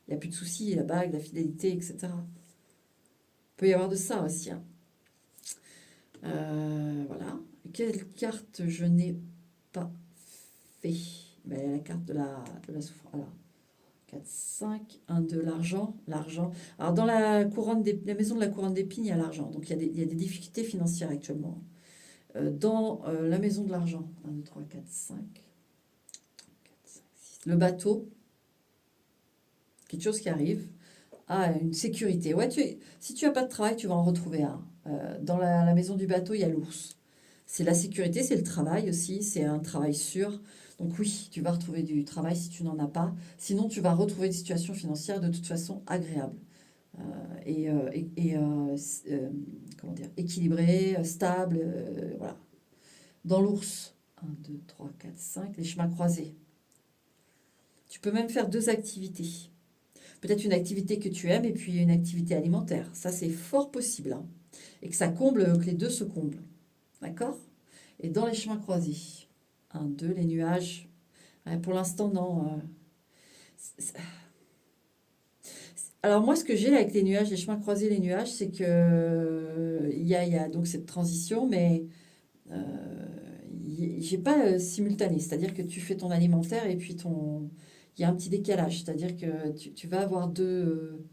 Il n'y a plus de soucis, la bague, la fidélité, etc. Il peut y avoir de ça aussi, hein. Voilà. Quelle carte je n'ai pas fait? Ben, la carte de la souffrance. Alors, 4, 5, 1, 2, l'argent. L'argent. Alors, dans la maison de la couronne d'épines, il y a l'argent. Donc, il y a des difficultés financières actuellement. Dans la maison de l'argent, 1, 2, 3, 4, 5. 4, 5, 6. Le bateau, quelque chose qui arrive. Ah, une sécurité. Ouais, si tu n'as pas de travail, tu vas en retrouver un. Dans la maison du bateau, il y a l'ours. C'est la sécurité, c'est le travail aussi, c'est un travail sûr. Donc oui, tu vas retrouver du travail si tu n'en as pas. Sinon, tu vas retrouver une situation financière de toute façon agréable. Comment dire, équilibrée, stable. Voilà. Dans l'ours, 1, 2, 3, 4, 5, les chemins croisés. Tu peux même faire deux activités. Peut-être une activité que tu aimes et puis une activité alimentaire. Ça, c'est fort possible, hein. Et que ça comble, que les deux se comblent. D'accord? Et dans les chemins croisés, 1, 2, les nuages. Ouais, pour l'instant, non. Alors moi, ce que j'ai avec les nuages, les chemins croisés, les nuages, c'est que il y a donc cette transition, mais euh, j'ai pas simultané. C'est-à-dire que tu fais ton alimentaire et puis il y a un petit décalage. C'est-à-dire que tu vas avoir deux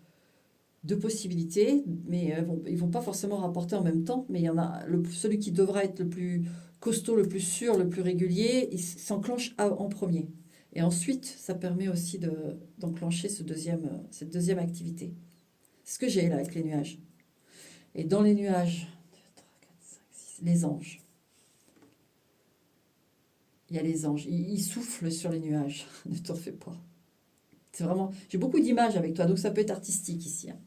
possibilités, mais ils vont pas forcément rapporter en même temps. Mais il y en a celui qui devra être le plus costaud, le plus sûr, le plus régulier, il s'enclenche en premier. Et ensuite, ça permet aussi d'enclencher cette deuxième activité. C'est ce que j'ai là avec les nuages. Et dans les nuages, 2, 3, 4, 5, 6, les anges. Il y a les anges. Ils soufflent sur les nuages. Ne t'en fais pas. C'est vraiment. J'ai beaucoup d'images avec toi, donc ça peut être artistique ici, hein.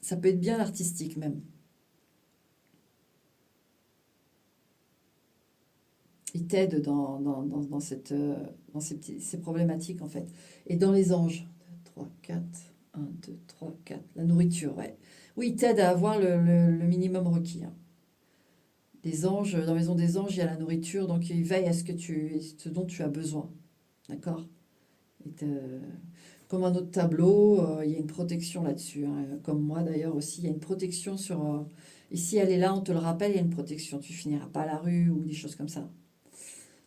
Ça peut être bien artistique même. Ils t'aident dans ces problématiques en fait. Et dans les anges, 2, 3, 4, 1, 2, 3, 4, la nourriture, ouais. Oui, ils t'aident à avoir le minimum requis, hein. Les anges, dans la maison des anges, il y a la nourriture, donc ils veillent à ce dont tu as besoin. D'accord? Et comme un autre tableau, il y a une protection là-dessus, hein. Comme moi d'ailleurs aussi, il y a une protection sur. Et si elle est là, on te le rappelle, il y a une protection. Tu finiras pas à la rue ou des choses comme ça. De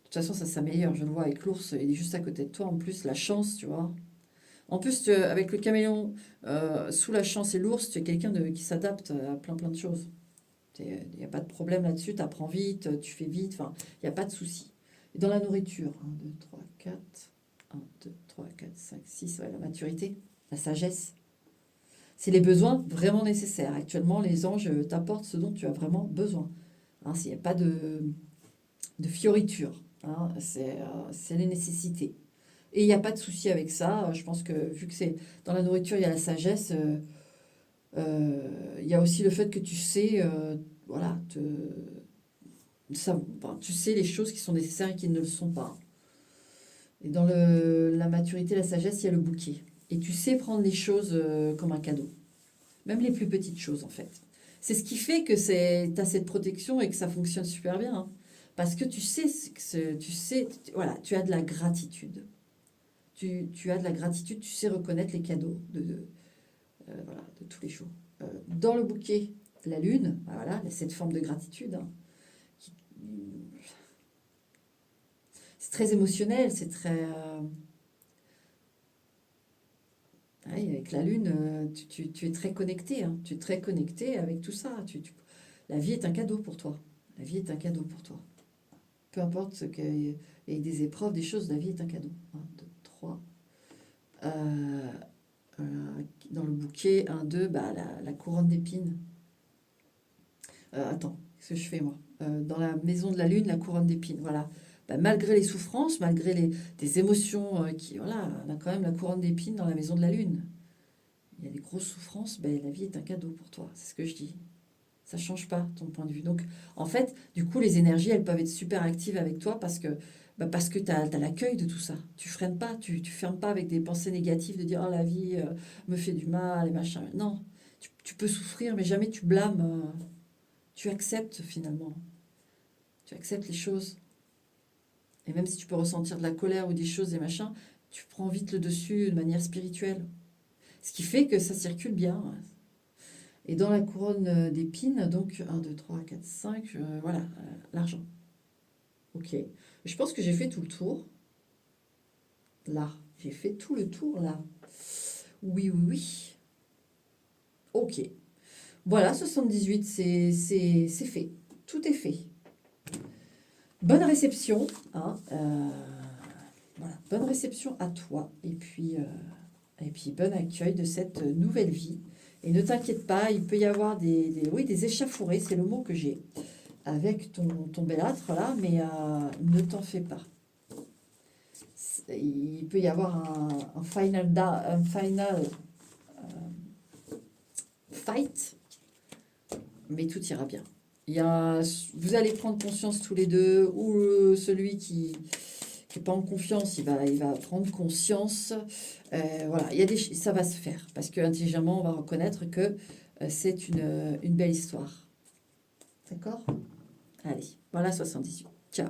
toute façon, ça s'améliore. Je le vois avec l'ours, il est juste à côté de toi. En plus, la chance, tu vois. En plus, avec le caméléon, sous la chance et l'ours, tu es quelqu'un qui s'adapte à plein plein de choses. Il n'y a pas de problème là-dessus, tu apprends vite, tu fais vite, enfin, il n'y a pas de souci. Et dans la nourriture, 1, 2, 3, 4, 1, 2, 3, 4, 5, 6, ouais, la maturité, la sagesse. C'est les besoins vraiment nécessaires. Actuellement, les anges t'apportent ce dont tu as vraiment besoin. Hein, il n'y a pas de fioriture, hein, c'est les nécessités. Et il n'y a pas de souci avec ça. Je pense que vu que c'est dans la nourriture, il y a la sagesse. Il y a aussi le fait que tu sais, voilà, enfin, tu sais les choses qui sont nécessaires et qui ne le sont pas. Et dans la maturité, la sagesse, il y a le bouquet. Et tu sais prendre les choses comme un cadeau. Même les plus petites choses, en fait. C'est ce qui fait que tu as cette protection et que ça fonctionne super bien, hein. Parce que tu sais, voilà, tu as de la gratitude. Tu as de la gratitude, tu sais reconnaître les cadeaux voilà, de tous les jours. Dans le bouquet, la lune, voilà, cette forme de gratitude, hein, qui- c'est très émotionnel, c'est très. Ouais, avec la lune, tu es très connecté, hein, tu es très connecté avec tout ça. La vie est un cadeau pour toi. La vie est un cadeau pour toi. Peu importe ce qu'il y ait des épreuves, des choses, la vie est un cadeau. Un, 2, 3. Euh, dans le bouquet, un, 2, bah, la couronne d'épines. Attends, qu'est-ce que je fais moi? Dans la maison de la lune, la couronne d'épines. Voilà. Bah, malgré les souffrances, malgré des émotions voilà, on a quand même la couronne d'épines dans la maison de la lune. Il y a des grosses souffrances, ben, la vie est un cadeau pour toi. C'est ce que je dis. Ça ne change pas ton point de vue. Donc, en fait, du coup, les énergies, elles peuvent être super actives avec toi parce que tu as l'accueil de tout ça. Tu freines pas, tu fermes pas avec des pensées négatives de dire oh, la vie me fait du mal et machin. Non, tu peux souffrir, mais jamais tu blâmes. Tu acceptes finalement. Tu acceptes les choses. Et même si tu peux ressentir de la colère ou des choses, des machins, Tu prends vite le dessus de manière spirituelle. Ce qui fait que ça circule bien. Et dans la couronne d'épines, donc 1, 2, 3, 4, 5, voilà, l'argent. Ok. Je pense que j'ai fait tout le tour. Là. J'ai fait tout le tour là. Oui, oui, oui. Ok. Voilà, 78, c'est fait. Tout est fait. Bonne réception. Hein, voilà, bonne réception à toi. Et puis bon accueil de cette nouvelle vie. Et ne t'inquiète pas, il peut y avoir oui, des échauffourées, c'est le mot que j'ai, avec ton bellâtre là, mais ne t'en fais pas. Il peut y avoir un final fight, mais tout ira bien. Vous allez prendre conscience tous les deux, ou celui qui n'est pas en confiance, il va prendre conscience. Voilà, ça va se faire, parce que intelligemment, on va reconnaître que c'est une belle histoire. D'accord? Allez, voilà 78. Ciao.